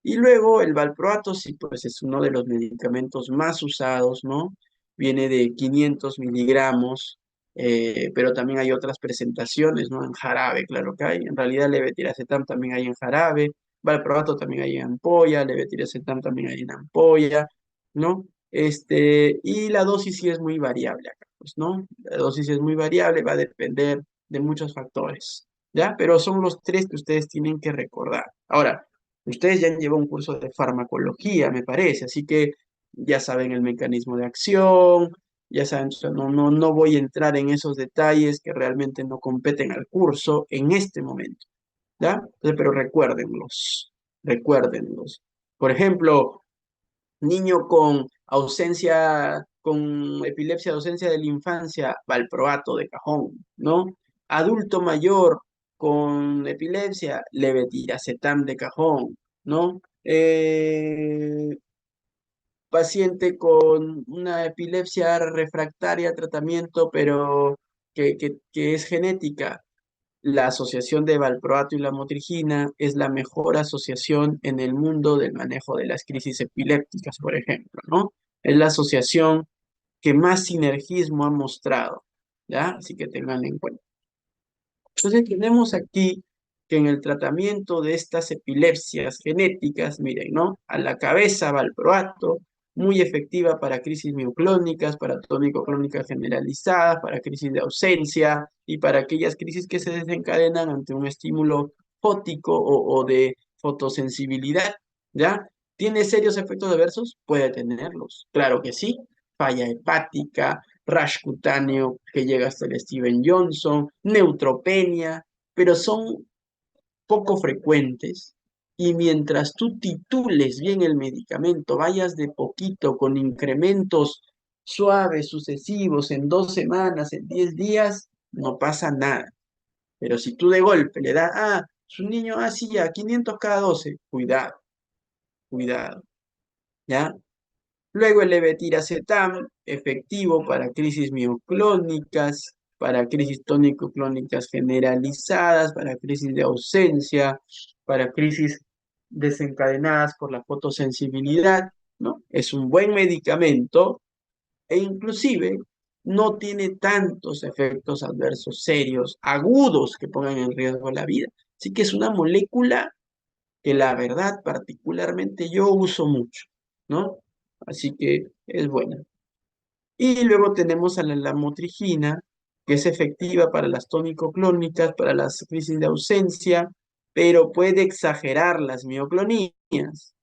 S1: Y luego el valproato, sí, pues es uno de los medicamentos más usados, ¿no? Viene de 500 miligramos, pero también hay otras presentaciones, ¿no? En jarabe, claro que hay. En realidad, levetiracetam también hay en jarabe, valproato también hay en ampolla, levetiracetam también hay en ampolla, ¿no? Y la dosis sí es muy variable acá, pues, ¿no? La dosis es muy variable, va a depender de muchos factores, ¿ya? Pero son los tres que ustedes tienen que recordar. Ahora, ustedes ya han llevado un curso de farmacología, me parece, así que ya saben el mecanismo de acción, ya saben, o sea, no voy a entrar en esos detalles que realmente no competen al curso en este momento, ¿ya? Entonces, pero recuérdenlos. Por ejemplo, niño con ausencia, con epilepsia de ausencia de la infancia, valproato de cajón, ¿no? Adulto mayor con epilepsia, levetiracetam de cajón, ¿no? Paciente con una epilepsia refractaria a tratamiento, pero que es genética, la asociación de valproato y la motrigina es la mejor asociación en el mundo del manejo de las crisis epilépticas, por ejemplo, ¿no? Es la asociación que más sinergismo ha mostrado, ¿ya? Así que tengan en cuenta. Entonces tenemos aquí que en el tratamiento de estas epilepsias genéticas, miren, ¿no? A la cabeza valproato, muy efectiva para crisis mioclónicas, para tónico-clónicas generalizadas, para crisis de ausencia y para aquellas crisis que se desencadenan ante un estímulo fótico o de fotosensibilidad, ¿ya? ¿Tiene serios efectos adversos? Puede tenerlos, claro que sí. Falla hepática, rash cutáneo que llega hasta el Steven Johnson, neutropenia, pero son poco frecuentes. Y mientras tú titules bien el medicamento, vayas de poquito con incrementos suaves, sucesivos, en 2 semanas, en 10 días, no pasa nada. Pero si tú de golpe le das, su niño, sí, ya, 500 cada 12, cuidado, cuidado, ¿ya? Luego el levetiracetam, efectivo para crisis mioclónicas, para crisis tónico-clónicas generalizadas, para crisis de ausencia, para crisis desencadenadas por la fotosensibilidad, ¿no? Es un buen medicamento e inclusive no tiene tantos efectos adversos serios, agudos, que pongan en riesgo la vida. Así que es una molécula que la verdad particularmente yo uso mucho, ¿no? Así que es buena. Y luego tenemos a la lamotrigina, que es efectiva para las tónico-clónicas, para las crisis de ausencia, pero puede exagerar las mioclonías.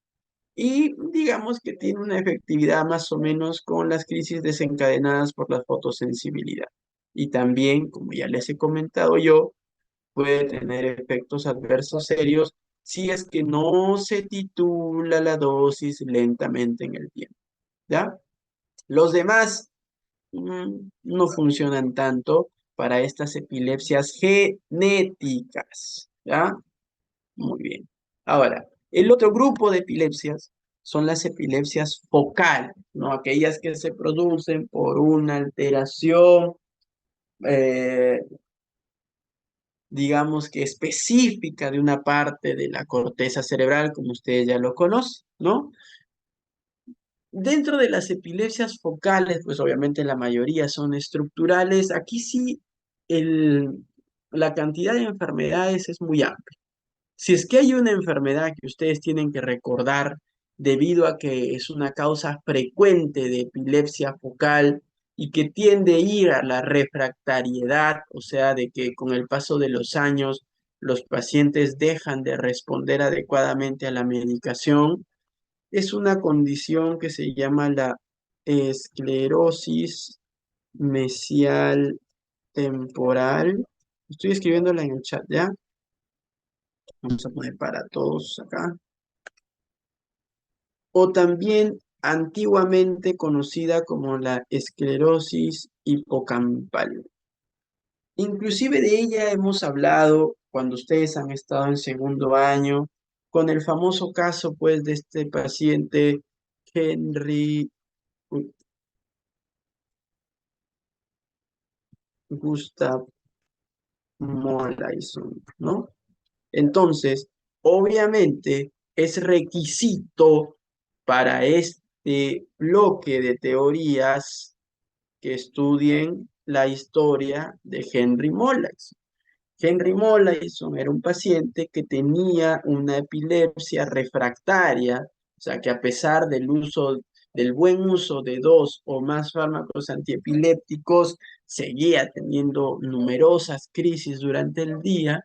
S1: Y digamos que tiene una efectividad más o menos con las crisis desencadenadas por la fotosensibilidad. Y también, como ya les he comentado yo, puede tener efectos adversos serios si es que no se titula la dosis lentamente en el tiempo, ¿ya? Los demás no funcionan tanto para estas epilepsias genéticas, ¿ya? Muy bien. Ahora, el otro grupo de epilepsias son las epilepsias focales, ¿no? Aquellas que se producen por una alteración, eh, digamos que específica de una parte de la corteza cerebral, como ustedes ya lo conocen, ¿no? Dentro de las epilepsias focales, pues obviamente la mayoría son estructurales. Aquí sí, la cantidad de enfermedades es muy amplia. Si es que hay una enfermedad que ustedes tienen que recordar debido a que es una causa frecuente de epilepsia focal y que tiende a ir a la refractariedad, o sea, de que con el paso de los años los pacientes dejan de responder adecuadamente a la medicación, es una condición que se llama la esclerosis mesial temporal. Estoy escribiéndola en el chat, ¿ya? Vamos a poner para todos acá. O también antiguamente conocida como la esclerosis hipocampal. Inclusive de ella hemos hablado cuando ustedes han estado en segundo año, con el famoso caso pues de este paciente Henry Gustav Molaison, ¿no? Entonces, obviamente es requisito para este bloque de teorías que estudien la historia de Henry Molaison. Henry Molaison era un paciente que tenía una epilepsia refractaria, o sea que a pesar del buen uso de dos o más fármacos antiepilépticos, seguía teniendo numerosas crisis durante el día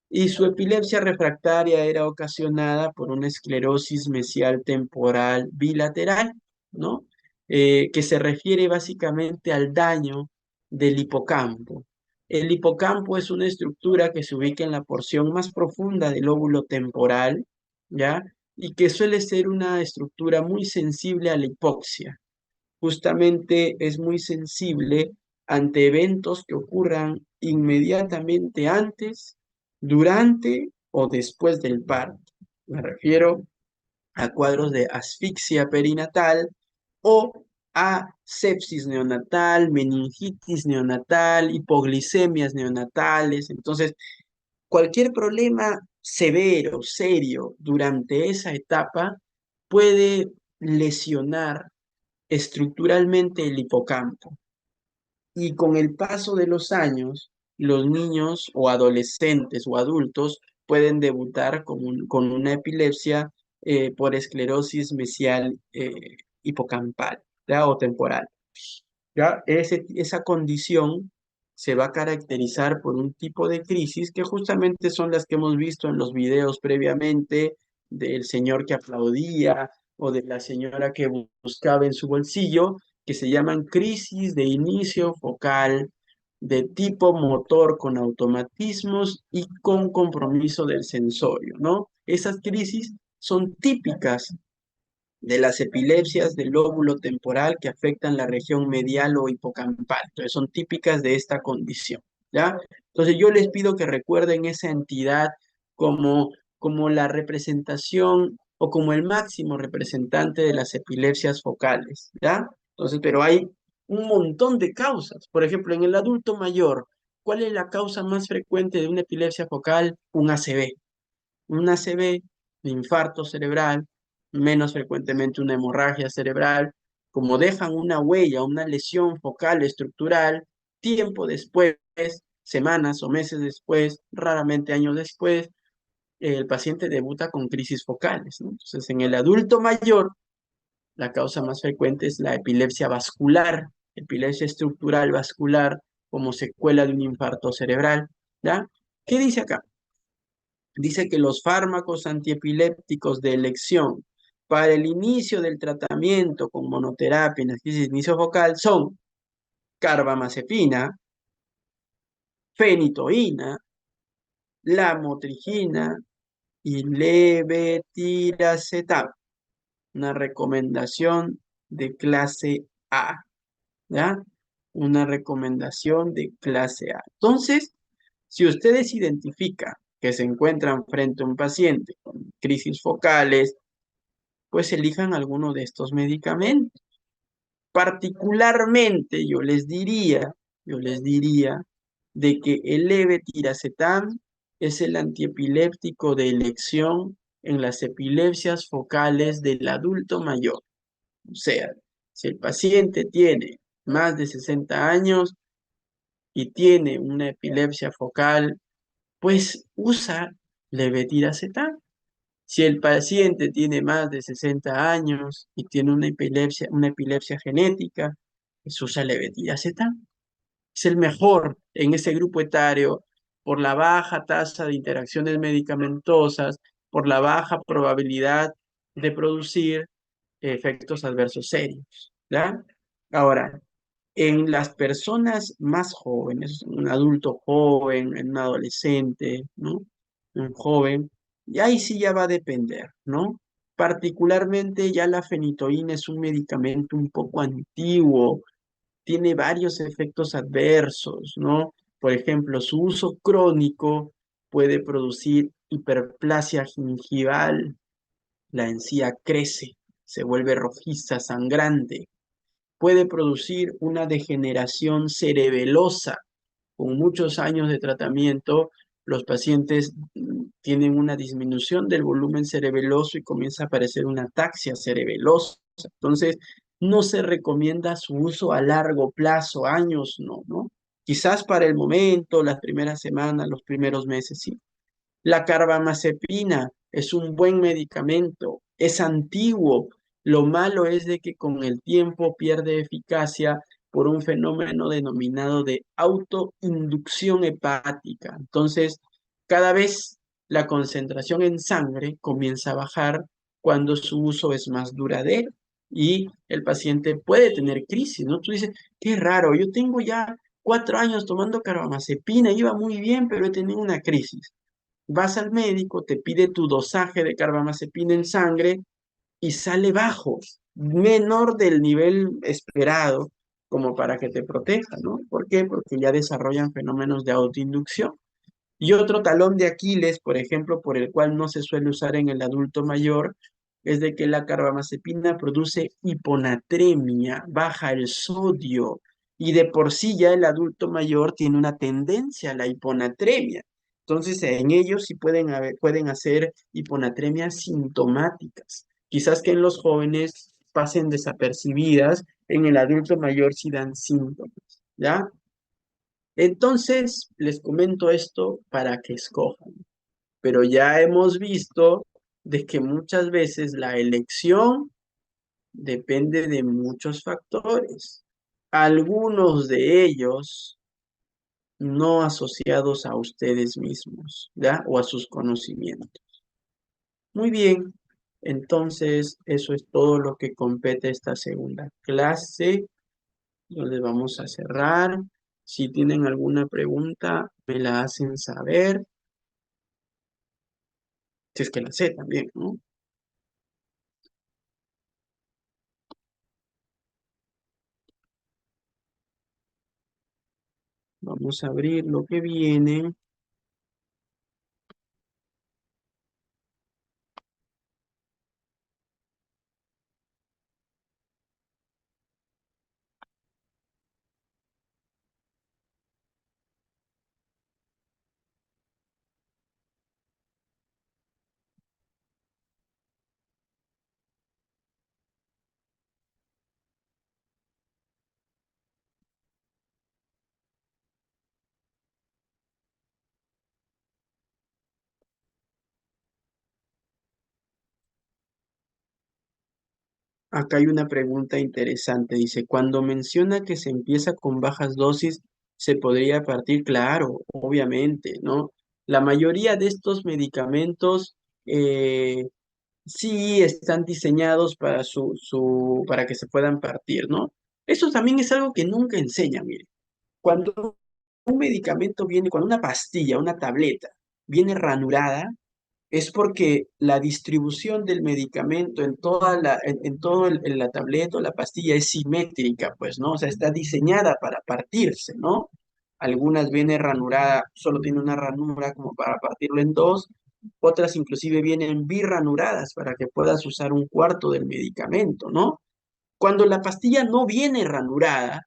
S1: y su epilepsia refractaria era ocasionada por una esclerosis mesial temporal bilateral, ¿no? Que se refiere básicamente al daño del hipocampo. El hipocampo es una estructura que se ubica en la porción más profunda del lóbulo temporal, ¿ya? Y que suele ser una estructura muy sensible a la hipoxia. Justamente es muy sensible ante eventos que ocurran inmediatamente antes, durante o después del parto. Me refiero a cuadros de asfixia perinatal o a sepsis neonatal, meningitis neonatal, hipoglicemias neonatales. Entonces, cualquier problema severo, serio, durante esa etapa puede lesionar estructuralmente el hipocampo. Y con el paso de los años, los niños o adolescentes o adultos pueden debutar con una epilepsia por esclerosis mesial hipocampal, ¿ya? O temporal. ¿Ya? Esa condición se va a caracterizar por un tipo de crisis que justamente son las que hemos visto en los videos previamente del señor que aplaudía o de la señora que buscaba en su bolsillo, que se llaman crisis de inicio focal de tipo motor con automatismos y con compromiso del sensorio, ¿no? Esas crisis son típicas de las epilepsias del lóbulo temporal que afectan la región medial o hipocampal. Entonces, son típicas de esta condición, ¿ya? Entonces, yo les pido que recuerden esa entidad como la representación o como el máximo representante de las epilepsias focales, ¿ya? Entonces, pero hay un montón de causas. Por ejemplo, en el adulto mayor, ¿cuál es la causa más frecuente de una epilepsia focal? Un ACV. Un ACV, un infarto cerebral, menos frecuentemente una hemorragia cerebral, como dejan una huella, una lesión focal estructural, tiempo después, semanas o meses después, raramente años después, el paciente debuta con crisis focales, ¿no? Entonces, en el adulto mayor, la causa más frecuente es la epilepsia vascular, epilepsia estructural vascular, como secuela de un infarto cerebral, ¿ya? ¿Qué dice acá? Dice que los fármacos antiepilépticos de elección para el inicio del tratamiento con monoterapia en la crisis de inicio focal son carbamazepina, fenitoína, lamotrigina y levetiracetam, una recomendación de clase A, ¿ya? Una recomendación de clase A. Entonces, si ustedes identifican que se encuentran frente a un paciente con crisis focales, pues elijan alguno de estos medicamentos. Particularmente yo les diría de que el levetiracetam es el antiepiléptico de elección en las epilepsias focales del adulto mayor. O sea, si el paciente tiene más de 60 años y tiene una epilepsia focal, pues usa levetiracetam. Si el paciente tiene más de 60 años y tiene una epilepsia genética, pues usa levetiracetam. Es el mejor en ese grupo etario por la baja tasa de interacciones medicamentosas, por la baja probabilidad de producir efectos adversos serios, ¿ya? Ahora, en las personas más jóvenes, un adulto joven, en un adolescente, ¿no? Un joven, y ahí sí ya va a depender, ¿no? Particularmente ya la fenitoína es un medicamento un poco antiguo, tiene varios efectos adversos, ¿no? Por ejemplo, su uso crónico puede producir hiperplasia gingival, la encía crece, se vuelve rojiza, sangrante, puede producir una degeneración cerebelosa. Con muchos años de tratamiento, los pacientes tienen una disminución del volumen cerebeloso y comienza a aparecer una ataxia cerebelosa. Entonces, no se recomienda su uso a largo plazo, años, no, ¿no? Quizás para el momento, las primeras semanas, los primeros meses, sí. La carbamazepina es un buen medicamento, es antiguo. Lo malo es de que con el tiempo pierde eficacia por un fenómeno denominado de autoinducción hepática. Entonces, cada vez la concentración en sangre comienza a bajar cuando su uso es más duradero y el paciente puede tener crisis, ¿no? Tú dices, qué raro, yo tengo ya 4 años tomando carbamazepina, iba muy bien, pero he tenido una crisis. Vas al médico, te pide tu dosaje de carbamazepina en sangre y sale bajo, menor del nivel esperado, como para que te proteja, ¿no? ¿Por qué? Porque ya desarrollan fenómenos de autoinducción. Y otro talón de Aquiles, por ejemplo, por el cual no se suele usar en el adulto mayor, es de que la carbamazepina produce hiponatremia, baja el sodio, y de por sí ya el adulto mayor tiene una tendencia a la hiponatremia. Entonces, en ellos sí pueden hacer hiponatremias sintomáticas. Quizás que en los jóvenes pasen desapercibidas, en el adulto mayor sí dan síntomas, ¿ya? Entonces, les comento esto para que escojan, pero ya hemos visto de que muchas veces la elección depende de muchos factores, algunos de ellos no asociados a ustedes mismos, ¿ya? O a sus conocimientos. Muy bien, entonces eso es todo lo que compete esta segunda clase, donde vamos a cerrar. Si tienen alguna pregunta, me la hacen saber. Si es que la sé también, ¿no? Vamos a abrir lo que viene. Acá hay una pregunta interesante. Dice, cuando menciona que se empieza con bajas dosis, ¿se podría partir? Claro, obviamente, ¿no? La mayoría de estos medicamentos sí están diseñados para para que se puedan partir, ¿no? Eso también es algo que nunca enseñan, mire. Cuando un medicamento viene, cuando una pastilla, una tableta, viene ranurada, es porque la distribución del medicamento en en todo la tableta o la pastilla es simétrica, pues, ¿no? O sea, está diseñada para partirse, ¿no? Algunas vienen ranurada, solo tiene una ranura como para partirlo en dos, otras inclusive vienen birranuradas para que puedas usar un cuarto del medicamento, ¿no? Cuando la pastilla no viene ranurada,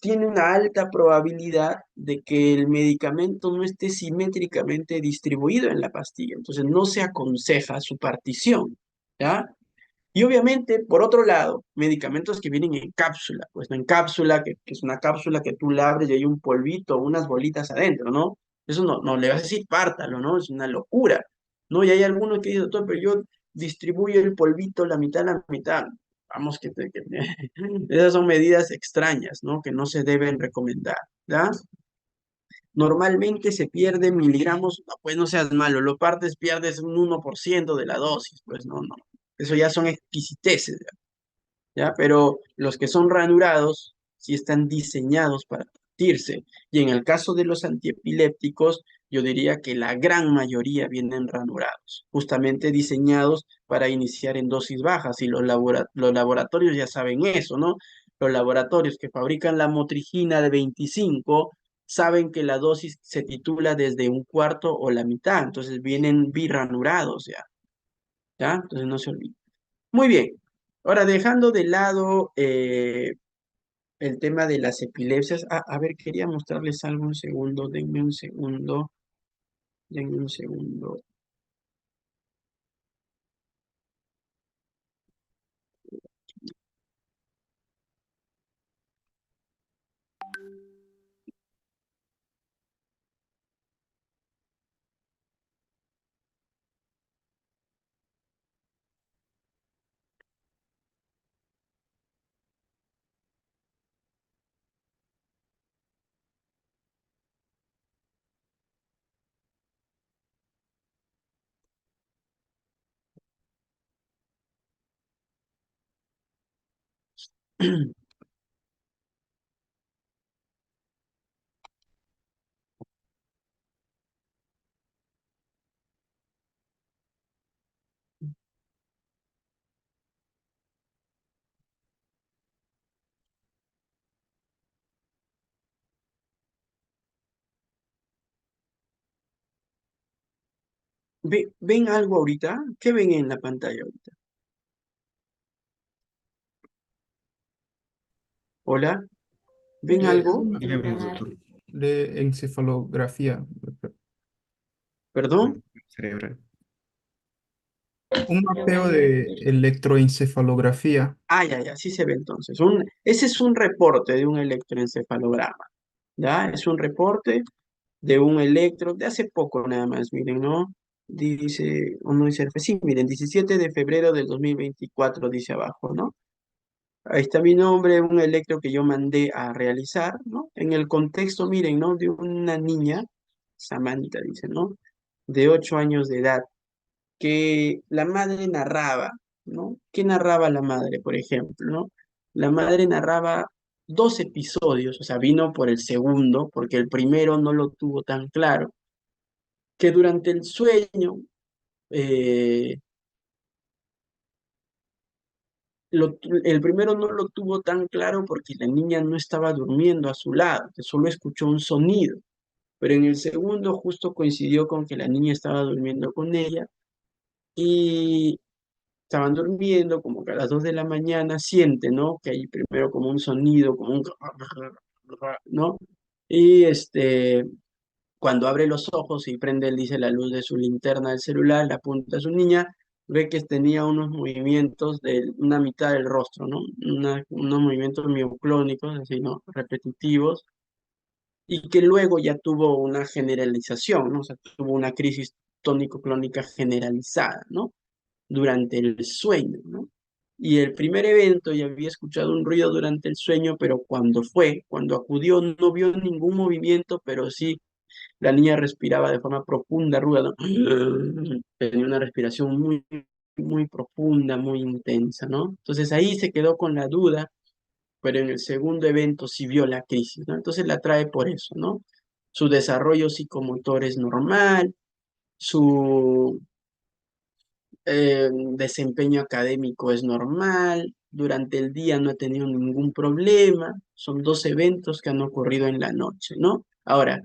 S1: tiene una alta probabilidad de que el medicamento no esté simétricamente distribuido en la pastilla, entonces no se aconseja su partición, ¿ya? Y obviamente, por otro lado, medicamentos que vienen en cápsula, pues no en cápsula, que es una cápsula que tú la abres y hay un polvito, unas bolitas adentro, ¿no? Eso no le vas a decir pártalo, ¿no? Es una locura, ¿no? Y hay algunos que dicen, doctor, pero yo distribuyo el polvito la mitad. Vamos, esas son medidas extrañas, ¿no? Que no se deben recomendar, ¿ya? Normalmente se pierde miligramos, no, pues no seas malo, lo partes, pierdes un 1% de la dosis, pues no. Eso ya son exquisiteces, ¿ya? Pero los que son ranurados sí están diseñados para partirse. Y en el caso de los antiepilépticos, yo diría que la gran mayoría vienen ranurados, justamente diseñados para iniciar en dosis bajas. Y los laboratorios ya saben eso, ¿no? Los laboratorios que fabrican la motrigina de 25 saben que la dosis se titula desde un cuarto o la mitad, entonces vienen birranurados ya, ¿ya? Entonces no se olviden. Muy bien. Ahora, dejando de lado el tema de las epilepsias, a ver, quería mostrarles algo un segundo, denme un segundo. ¿Ven algo ahorita? ¿Qué ven en la pantalla ahorita? ¿Hola? ¿Ven algo?
S2: Dígame, doctor. De encefalografía
S1: ¿Perdón?
S2: cerebral. Un mapeo de electroencefalografía.
S1: Ya, sí se ve entonces. Ese es un reporte de un electroencefalograma, ¿ya? Es un reporte de un electro, de hace poco nada más, miren, ¿no? Dice, uno dice, sí, miren, 17 de febrero del 2024 dice abajo, ¿no? Ahí está mi nombre, un electro que yo mandé a realizar, ¿no? En el contexto, miren, ¿no? De una niña, Samantha dice, ¿no? De 8 años de edad, que la madre narraba, ¿no? ¿Qué narraba la madre, por ejemplo, ¿no? La madre narraba 2 episodios, o sea, vino por el segundo, porque el primero no lo tuvo tan claro, que durante el sueño, eh, el primero no lo tuvo tan claro porque la niña no estaba durmiendo a su lado, que solo escuchó un sonido, pero en el segundo justo coincidió con que la niña estaba durmiendo con ella y estaban durmiendo, como que a las 2 de la mañana siente, ¿no? Que hay primero como un sonido, como un... ¿no? Y cuando abre los ojos y prende, él dice, la luz de su linterna del celular, le apunta a su niña, ve que tenía unos movimientos de una mitad del rostro, ¿no? Unos movimientos mioclónicos, así, ¿no? Repetitivos, y que luego ya tuvo una generalización, ¿no? O sea, tuvo una crisis tónico-clónica generalizada, ¿no? durante el sueño, ¿no? Y el primer evento ya había escuchado un ruido durante el sueño, pero cuando acudió, no vio ningún movimiento, pero sí la niña respiraba de forma profunda, ruda, ¿no? Tenía una respiración muy, muy profunda, muy intensa, ¿no? Entonces ahí se quedó con la duda, pero en el segundo evento sí vio la crisis, ¿no? Entonces la trae por eso, ¿no? Su desarrollo psicomotor es normal, su desempeño académico es normal, durante el día no ha tenido ningún problema, son dos eventos que han ocurrido en la noche, ¿no? Ahora,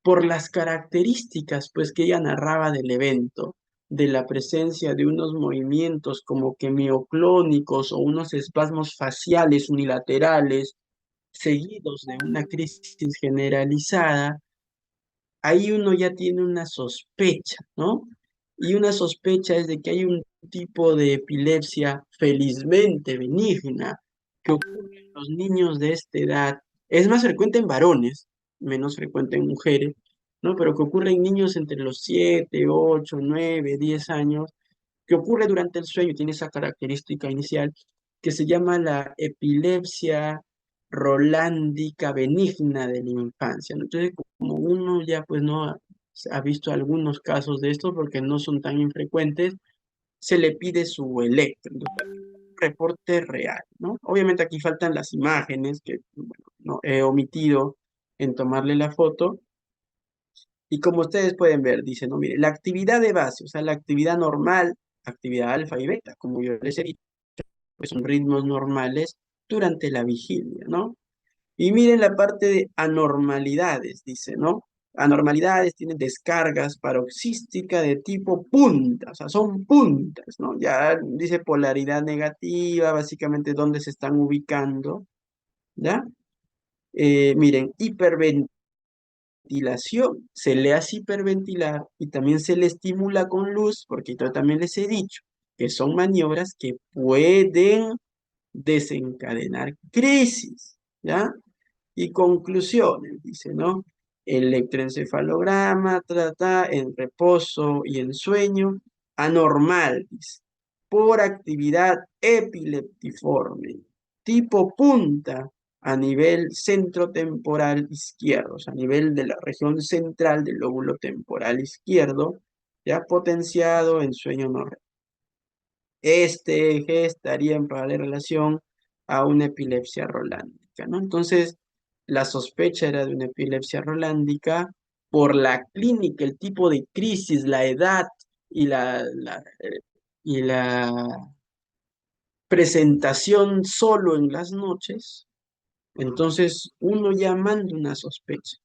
S1: por las características, pues, que ella narraba del evento, de la presencia de unos movimientos como que mioclónicos o unos espasmos faciales unilaterales, seguidos de una crisis generalizada, ahí uno ya tiene una sospecha, ¿no? Y una sospecha es de que hay un tipo de epilepsia felizmente benigna que ocurre en los niños de esta edad. Es más frecuente en varones, menos frecuente en mujeres, ¿no? Pero que ocurre en niños entre los 7, 8, 9, 10 años, que ocurre durante el sueño, tiene esa característica inicial que se llama la epilepsia rolándica benigna de la infancia, ¿no? Entonces, como uno ya pues no ha visto algunos casos de esto porque no son tan infrecuentes, se le pide su electro, entonces, un reporte real, ¿no? Obviamente aquí faltan las imágenes que bueno, no, he omitido en tomarle la foto, y como ustedes pueden ver, dice, no, mire, la actividad de base, o sea, la actividad normal, actividad alfa y beta, como yo les he dicho, pues son ritmos normales durante la vigilia, ¿no? Y miren la parte de anormalidades, dice, ¿no? Anormalidades tienen descargas paroxística de tipo punta, o sea, son puntas, ¿no? Ya dice polaridad negativa, básicamente dónde se están ubicando, ¿ya? Miren, hiperventilación, se le hace hiperventilar y también se le estimula con luz, porque yo también les he dicho que son maniobras que pueden desencadenar crisis, ¿ya? Y conclusiones, dice, ¿no? Electroencefalograma, trata en reposo y en sueño, anormal, dice, por actividad epileptiforme, tipo punta a nivel centrotemporal izquierdo, o sea, a nivel de la región central del lóbulo temporal izquierdo, ya potenciado en sueño no REM. Este eje estaría en paralela relación a una epilepsia rolándica, ¿no? Entonces, la sospecha era de una epilepsia rolándica por la clínica, el tipo de crisis, la edad y y la presentación solo en las noches. Entonces, uno ya manda una sospecha.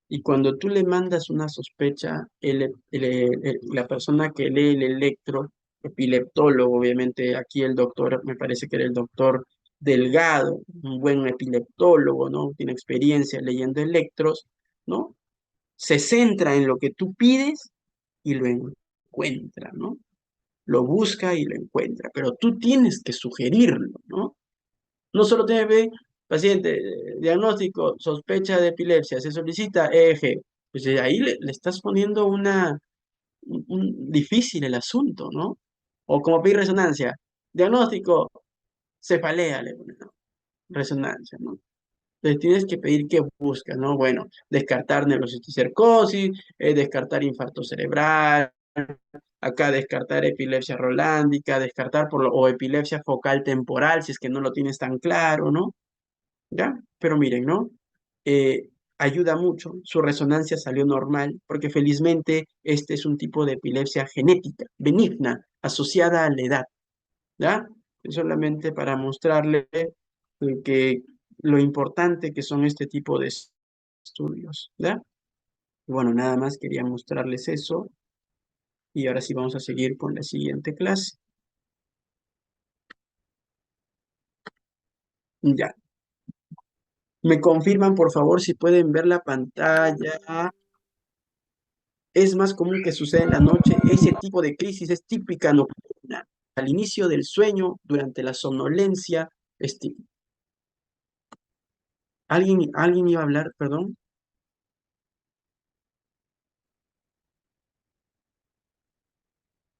S1: Y cuando tú le mandas una sospecha, la persona que lee el electro, epileptólogo, obviamente aquí el doctor, me parece que era el doctor Delgado, un buen epileptólogo, ¿no? Tiene experiencia leyendo electros, ¿no? Se centra en lo que tú pides y lo encuentra, ¿no? Lo busca y lo encuentra, pero tú tienes que sugerirlo, ¿no? No solo tiene que ver, paciente, diagnóstico, sospecha de epilepsia, se solicita EEG. Pues ahí le estás poniendo difícil el asunto, ¿no? O como pedir resonancia, diagnóstico, cefalea, le pones, ¿no? Resonancia, ¿no? Entonces tienes que pedir qué buscas, ¿no? Bueno, descartar neurocisticercosis, descartar infarto cerebral, acá descartar epilepsia rolándica, descartar o epilepsia focal temporal, si es que no lo tienes tan claro, ¿no? ¿Ya? Pero miren, ¿no? Ayuda mucho, su resonancia salió normal, porque felizmente este es un tipo de epilepsia genética, benigna, asociada a la edad, ¿ya? Es solamente para mostrarle que lo importante que son este tipo de estudios, ¿ya? Bueno, nada más quería mostrarles eso, y ahora sí vamos a seguir con la siguiente clase. Ya. Me confirman, por favor, si pueden ver la pantalla. Es más común que suceda en la noche. Ese tipo de crisis es típica nocturna. Al inicio del sueño, durante la somnolencia, es típica. ¿Alguien iba a hablar? Perdón.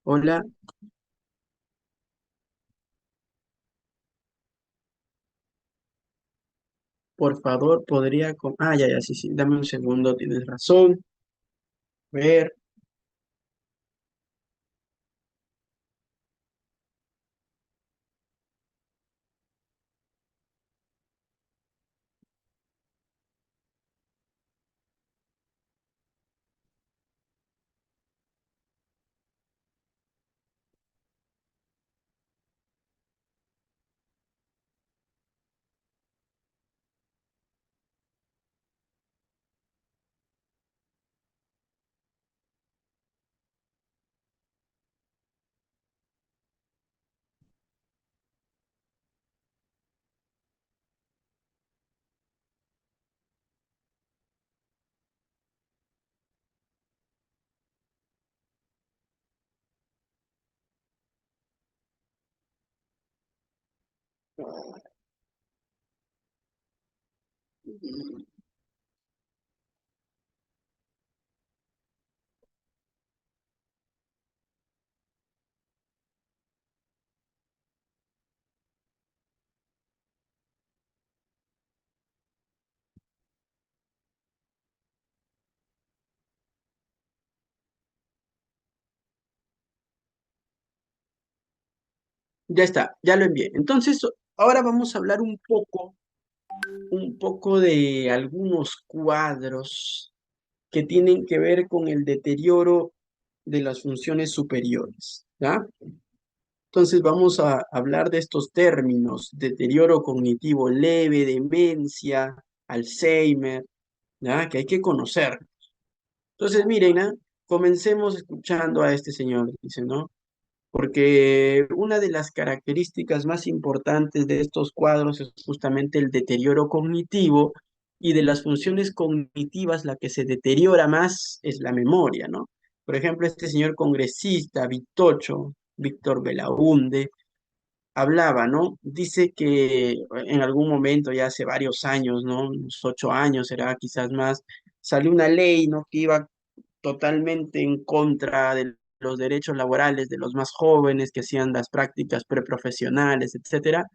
S1: Hola. por favor, podría... Ah, ya, ya, sí, sí, dame un segundo, tienes razón. A ver, ya está, ya lo envié. Entonces, ahora vamos a hablar un poco de algunos cuadros que tienen que ver con el deterioro de las funciones superiores, ¿ya? Entonces vamos a hablar de estos términos: deterioro cognitivo leve, demencia, Alzheimer, ¿ya? Que hay que conocer. Entonces, miren, ¿ah? Comencemos escuchando a este señor, dice, ¿no? Porque una de las características más importantes de estos cuadros es justamente el deterioro cognitivo, y de las funciones cognitivas la que se deteriora más es la memoria, ¿no? Por ejemplo, este señor congresista, Victocho, Víctor Belaúnde, hablaba, ¿no? Dice que en algún momento, ya hace varios años, ¿no? Unos 8 años, será quizás más, salió una ley, ¿no? Que iba totalmente en contra de los derechos laborales de los más jóvenes que hacían las prácticas preprofesionales, etcétera.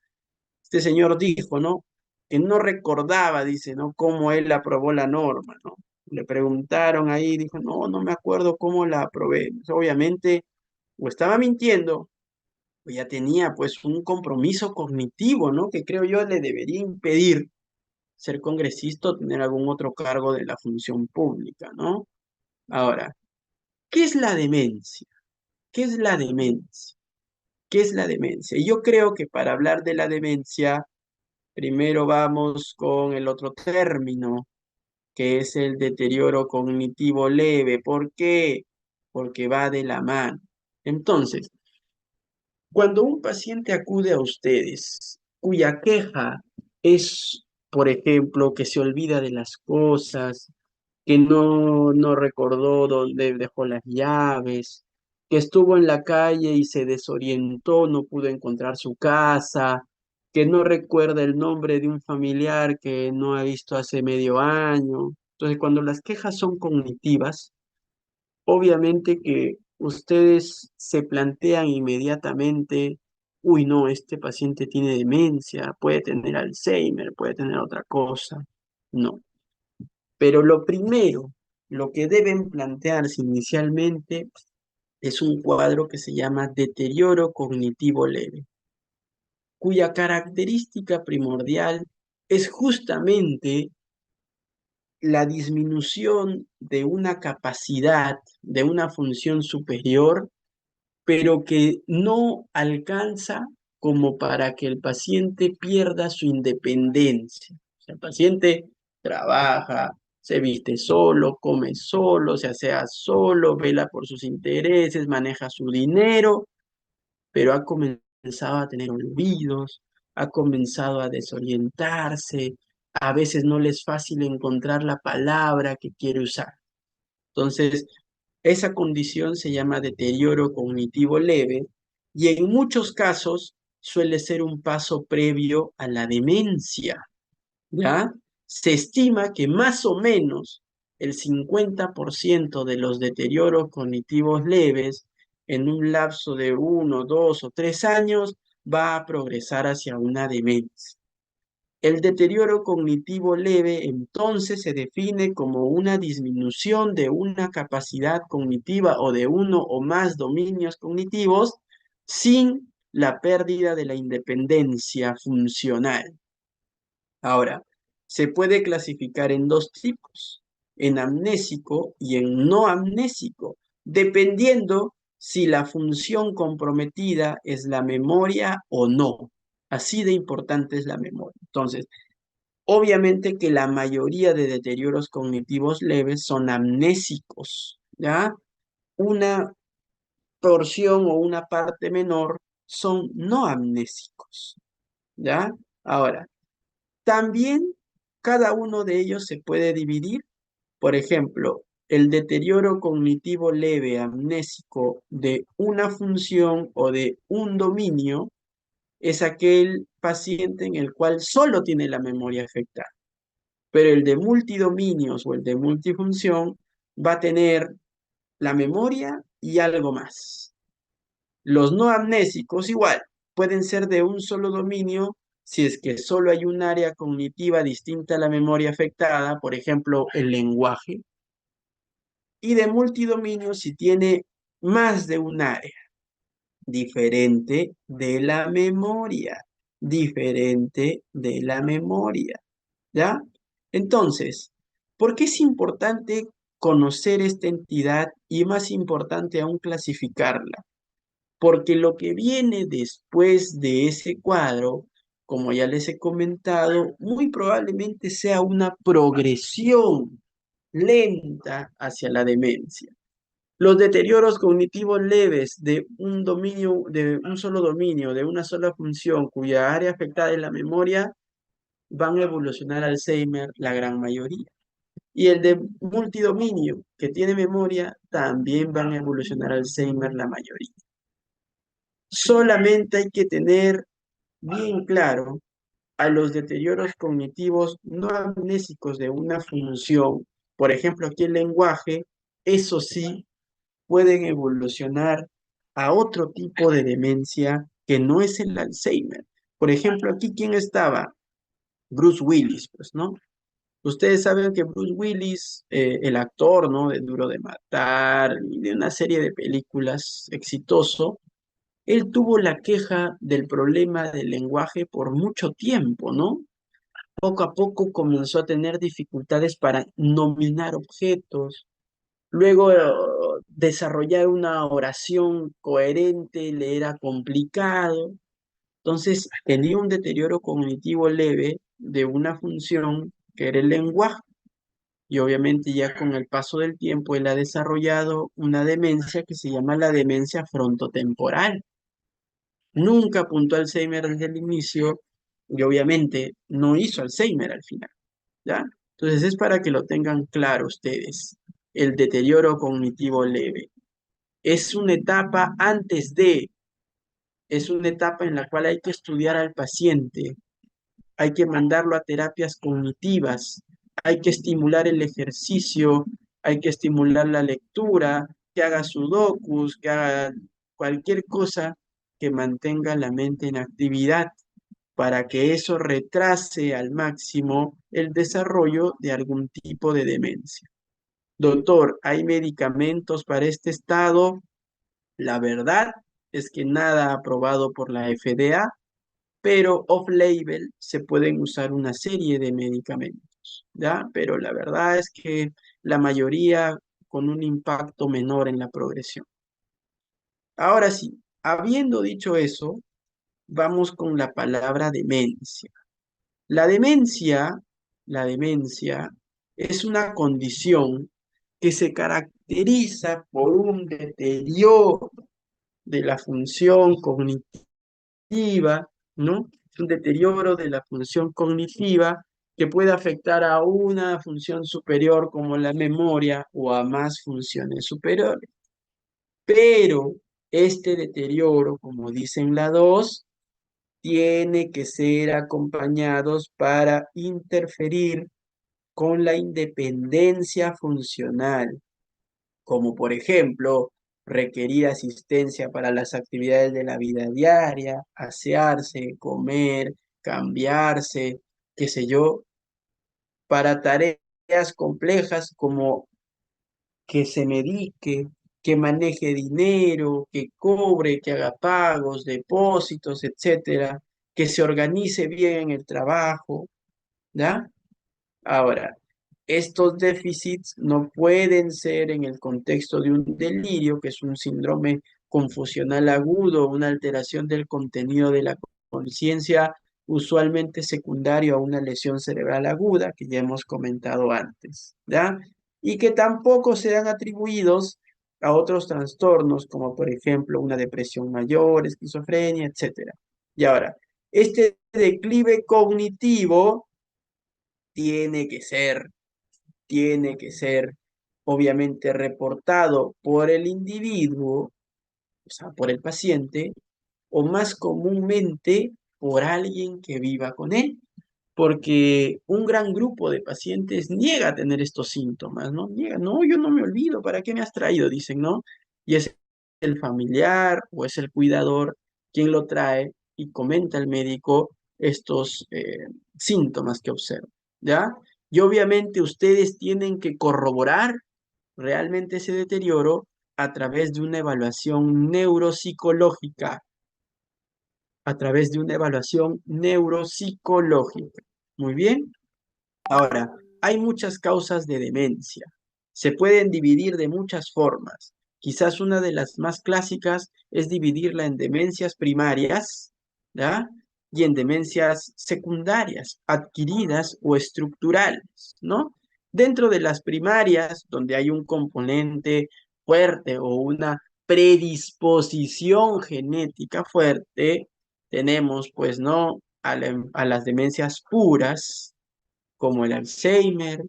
S1: Este señor dijo, ¿no? Que no recordaba, dice, ¿no? Cómo él aprobó la norma, ¿no? Le preguntaron ahí, dijo, no, no me acuerdo cómo la aprobé. Pues, obviamente, o estaba mintiendo, o ya tenía pues un compromiso cognitivo, ¿no? Que creo yo le debería impedir ser congresista o tener algún otro cargo de la función pública, ¿no? Ahora, ¿qué es la demencia? ¿Qué es la demencia? ¿Qué es la demencia? Y yo creo que para hablar de la demencia, primero vamos con el otro término, que es el deterioro cognitivo leve. ¿Por qué? Porque va de la mano. Entonces, cuando un paciente acude a ustedes cuya queja es, por ejemplo, que se olvida de las cosas, que no recordó dónde dejó las llaves, que estuvo en la calle y se desorientó, no pudo encontrar su casa, que no recuerda el nombre de un familiar que no ha visto hace medio año. Entonces, cuando las quejas son cognitivas, obviamente que ustedes se plantean inmediatamente, uy, no, este paciente tiene demencia, puede tener Alzheimer, puede tener otra cosa. No. Pero lo primero, lo que deben plantearse inicialmente es un cuadro que se llama deterioro cognitivo leve, cuya característica primordial es justamente la disminución de una capacidad, de una función superior, pero que no alcanza como para que el paciente pierda su independencia. O sea, el paciente trabaja, se viste solo, come solo, se asea solo, vela por sus intereses, maneja su dinero, pero ha comenzado a tener olvidos, ha comenzado a desorientarse, a veces no le es fácil encontrar la palabra que quiere usar. Entonces, esa condición se llama deterioro cognitivo leve, y en muchos casos suele ser un paso previo a la demencia, ¿ya? Se estima que más o menos el 50% de los deterioros cognitivos leves en un lapso de 1, 2 o 3 años va a progresar hacia una demencia. El deterioro cognitivo leve entonces se define como una disminución de una capacidad cognitiva o de uno o más dominios cognitivos sin la pérdida de la independencia funcional. Ahora, se puede clasificar en dos tipos, en amnésico y en no amnésico, dependiendo si la función comprometida es la memoria o no. Así de importante es la memoria. Entonces, obviamente que la mayoría de deterioros cognitivos leves son amnésicos, ¿ya? Una porción o una parte menor son no amnésicos, ¿ya? Ahora, también cada uno de ellos se puede dividir. Por ejemplo, el deterioro cognitivo leve amnésico de una función o de un dominio es aquel paciente en el cual solo tiene la memoria afectada. Pero el de multidominios o el de multifunción va a tener la memoria y algo más. Los no amnésicos igual pueden ser de un solo dominio si es que solo hay un área cognitiva distinta a la memoria afectada, por ejemplo, el lenguaje, y de multidominio si tiene más de un área diferente de la memoria, diferente de la memoria. ¿Ya? Entonces, ¿por qué es importante conocer esta entidad y más importante aún clasificarla? Porque lo que viene después de ese cuadro, como ya les he comentado, muy probablemente sea una progresión lenta hacia la demencia. Los deterioros cognitivos leves de un dominio, de un solo dominio, de una sola función, cuya área afectada es la memoria, van a evolucionar a Alzheimer la gran mayoría. Y el de multidominio, que tiene memoria, también van a evolucionar a Alzheimer la mayoría. Solamente hay que tener bien claro a los deterioros cognitivos no amnésicos de una función. Por ejemplo, aquí el lenguaje, eso sí, pueden evolucionar a otro tipo de demencia que no es el Alzheimer. Por ejemplo, aquí, ¿quién estaba? Bruce Willis, pues, ¿no? Ustedes saben que Bruce Willis, el actor, ¿no? De Duro de Matar y de una serie de películas exitoso, él tuvo la queja del problema del lenguaje por mucho tiempo, ¿no? Poco a poco comenzó a tener dificultades para nominar objetos, luego desarrollar una oración coherente le era complicado, entonces tenía un deterioro cognitivo leve de una función que era el lenguaje. Y obviamente ya con el paso del tiempo él ha desarrollado una demencia que se llama la demencia frontotemporal. Nunca apuntó Alzheimer desde el inicio y obviamente no hizo Alzheimer al final, ¿ya? Entonces es para que lo tengan claro ustedes. El deterioro cognitivo leve es una etapa es una etapa en la cual hay que estudiar al paciente, hay que mandarlo a terapias cognitivas, hay que estimular el ejercicio, hay que estimular la lectura, que haga sudokus, que haga cualquier cosa que mantenga la mente en actividad para que eso retrase al máximo el desarrollo de algún tipo de demencia. Doctor, ¿hay medicamentos para este estado? La verdad es que nada aprobado por la FDA, pero off-label se pueden usar una serie de medicamentos, ¿ya? Pero la verdad es que la mayoría con un impacto menor en la progresión. Ahora sí, habiendo dicho eso, vamos con la palabra demencia. La demencia, la demencia es una condición que se caracteriza por un deterioro de la función cognitiva, ¿no? Es un deterioro de la función cognitiva que puede afectar a una función superior como la memoria o a más funciones superiores. Pero este deterioro, como dicen la 2, tiene que ser acompañados para interferir con la independencia funcional, como por ejemplo requerir asistencia para las actividades de la vida diaria, asearse, comer, cambiarse, qué sé yo, para tareas complejas como que se medique, que maneje dinero, que cobre, que haga pagos, depósitos, etcétera, que se organice bien en el trabajo, ¿ya? Ahora, estos déficits no pueden ser en el contexto de un delirio, que es un síndrome confusional agudo, una alteración del contenido de la conciencia, usualmente secundario a una lesión cerebral aguda, que ya hemos comentado antes, ¿ya? Y que tampoco sean atribuidos a otros trastornos, como por ejemplo una depresión mayor, esquizofrenia, etcétera. Y ahora, este declive cognitivo tiene que ser tiene que ser obviamente reportado por el individuo, o sea, por el paciente, o más comúnmente por alguien que viva con él, porque un gran grupo de pacientes niega a tener estos síntomas, ¿no? Niega, no, yo no me olvido, ¿para qué me has traído? Dicen, ¿no? Y es el familiar o es el cuidador quien lo trae y comenta al médico estos síntomas que observa, ¿ya? Y obviamente ustedes tienen que corroborar realmente ese deterioro a través de una evaluación neuropsicológica, a través de una evaluación neuropsicológica. Muy bien. Ahora, hay muchas causas de demencia. Se pueden dividir de muchas formas. Quizás una de las más clásicas es dividirla en demencias primarias, ¿ya? Y en demencias secundarias, adquiridas o estructurales, ¿no? Dentro de las primarias, donde hay un componente fuerte o una predisposición genética fuerte, tenemos, pues, ¿no? A las demencias puras, como el Alzheimer,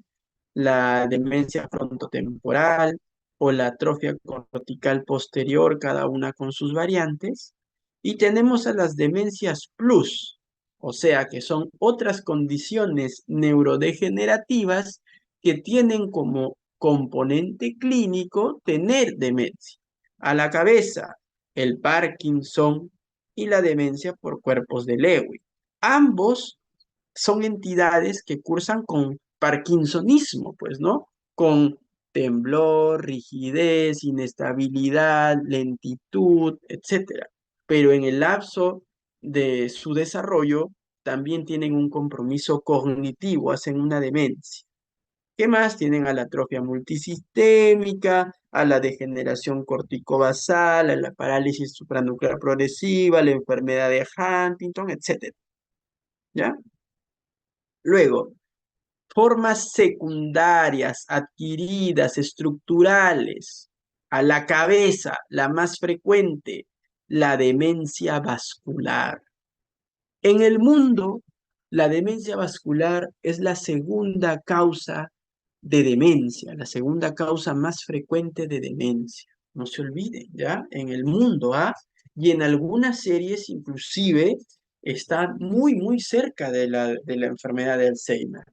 S1: la demencia frontotemporal o la atrofia cortical posterior, cada una con sus variantes. Y tenemos a las demencias plus, o sea que son otras condiciones neurodegenerativas que tienen como componente clínico tener demencia. A la cabeza, el Parkinson y la demencia por cuerpos de Lewy. Ambos son entidades que cursan con parkinsonismo, pues, ¿no? Con temblor, rigidez, inestabilidad, lentitud, etcétera. Pero en el lapso de su desarrollo también tienen un compromiso cognitivo, hacen una demencia. ¿Qué más? Tienen a la atrofia multisistémica, a la degeneración corticobasal, a la parálisis supranuclear progresiva, a la enfermedad de Huntington, etcétera. ¿Ya? Luego, formas secundarias, adquiridas, estructurales. A la cabeza, la más frecuente, la demencia vascular. En el mundo, la demencia vascular es la segunda causa de demencia, la segunda causa más frecuente de demencia. No se olviden, ¿ya? En el mundo, ¿ah? Y en algunas series inclusive está muy, muy cerca de la enfermedad de Alzheimer.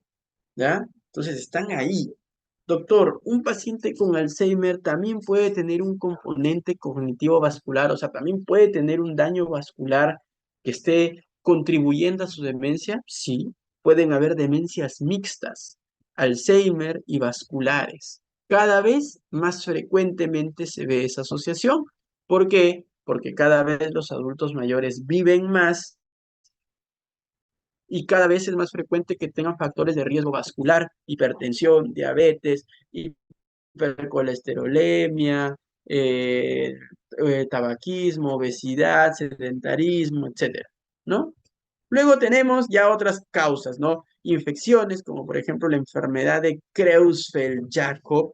S1: ¿Ya? Entonces están ahí. Doctor, un paciente con Alzheimer también puede tener un componente cognitivo vascular, o sea, también puede tener un daño vascular que esté contribuyendo a su demencia. Sí, pueden haber demencias mixtas, Alzheimer y vasculares. Cada vez más frecuentemente se ve esa asociación. ¿Por qué? Porque cada vez los adultos mayores viven más y cada vez es más frecuente que tengan factores de riesgo vascular, hipertensión, diabetes, hipercolesterolemia, tabaquismo, obesidad, sedentarismo, etcétera, ¿no? Luego tenemos ya otras causas, ¿no? Infecciones, como por ejemplo la enfermedad de Creutzfeldt-Jakob,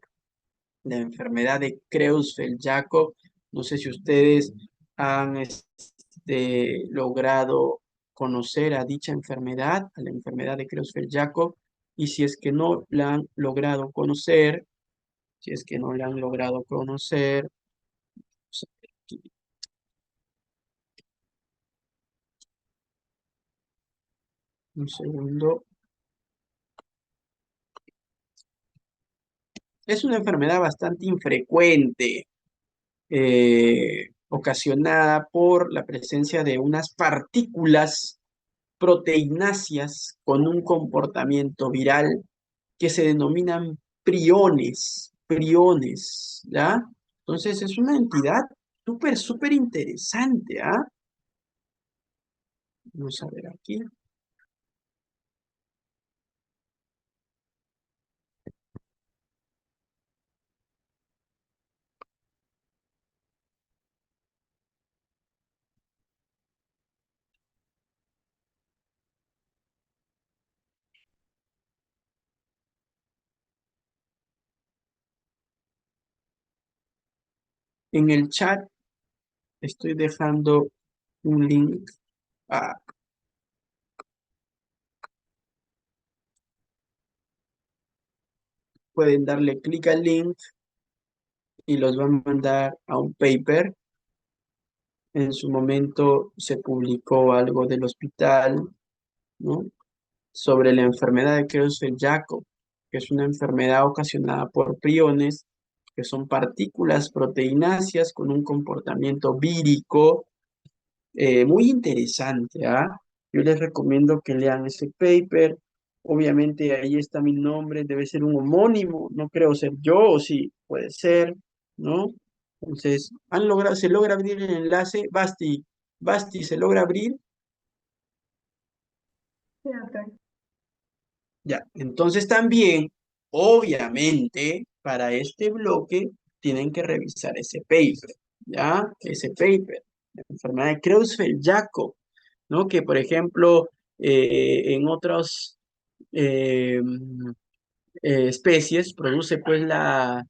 S1: la enfermedad de Creutzfeldt-Jakob. No sé si ustedes han logrado conocer a dicha enfermedad, a la enfermedad de Creutzfeldt-Jakob, y si es que no la han logrado conocer, si es que no la han logrado conocer, un segundo, es una enfermedad bastante infrecuente, ocasionada por la presencia de unas partículas proteináceas con un comportamiento viral que se denominan priones, ¿ya? Entonces es una entidad súper interesante, ¿ah? Vamos a ver aquí. En el chat estoy dejando un link. Ah, pueden darle clic al link y los va a mandar a un paper. En su momento se publicó algo del hospital, ¿no? Sobre la enfermedad de Creutzfeldt-Jakob, que es una enfermedad ocasionada por priones, que son partículas proteináceas con un comportamiento vírico muy interesante, ¿ah? Yo les recomiendo que lean ese paper. Obviamente ahí está mi nombre, debe ser un homónimo, no creo ser yo, o sí, puede ser, ¿no? Entonces, se logra abrir el enlace, Basti, ¿se logra abrir? Ya, entonces también, obviamente, para este bloque tienen que revisar ese paper, ¿ya? Ese paper, la enfermedad de Creutzfeldt-Jakob, ¿no? Que, por ejemplo, en otras eh, especies produce, pues, la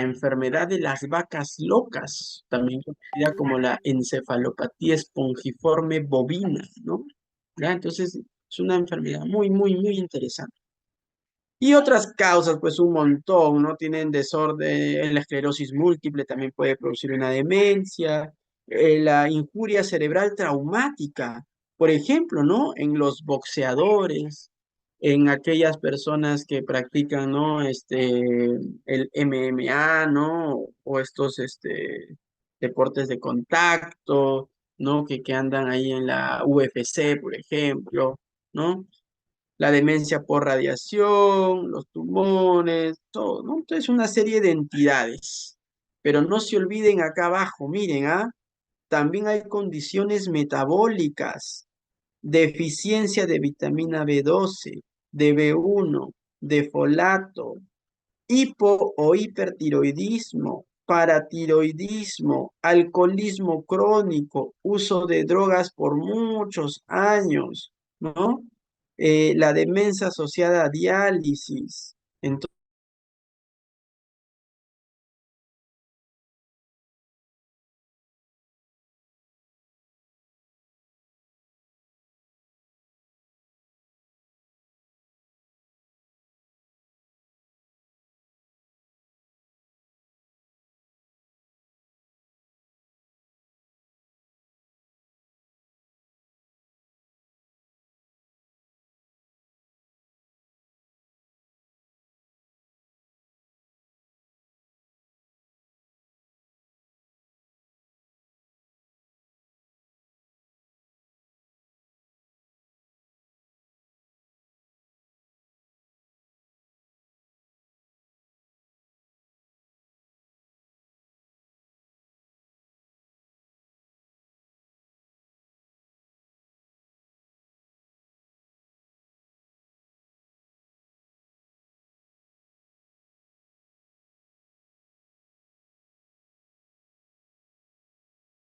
S1: enfermedad de las vacas locas, también conocida como la encefalopatía espongiforme bovina, ¿no? ¿Ya? Entonces, es una enfermedad muy interesante. Y otras causas, pues un montón, ¿no? Tienen desorden, la esclerosis múltiple también puede producir una demencia, la injuria cerebral traumática, por ejemplo, ¿no? En los boxeadores, en aquellas personas que practican, ¿no? El MMA, ¿no? O estos, deportes de contacto, ¿no? Que andan ahí en la UFC, por ejemplo, ¿no? La demencia por radiación, los tumores, todo, ¿no? Entonces, una serie de entidades. Pero no se olviden acá abajo, miren, ¿ah? También hay condiciones metabólicas, deficiencia de vitamina B12, de B1, de folato, hipo o hipertiroidismo, paratiroidismo, alcoholismo crónico, uso de drogas por muchos años, ¿no? La demencia asociada a diálisis.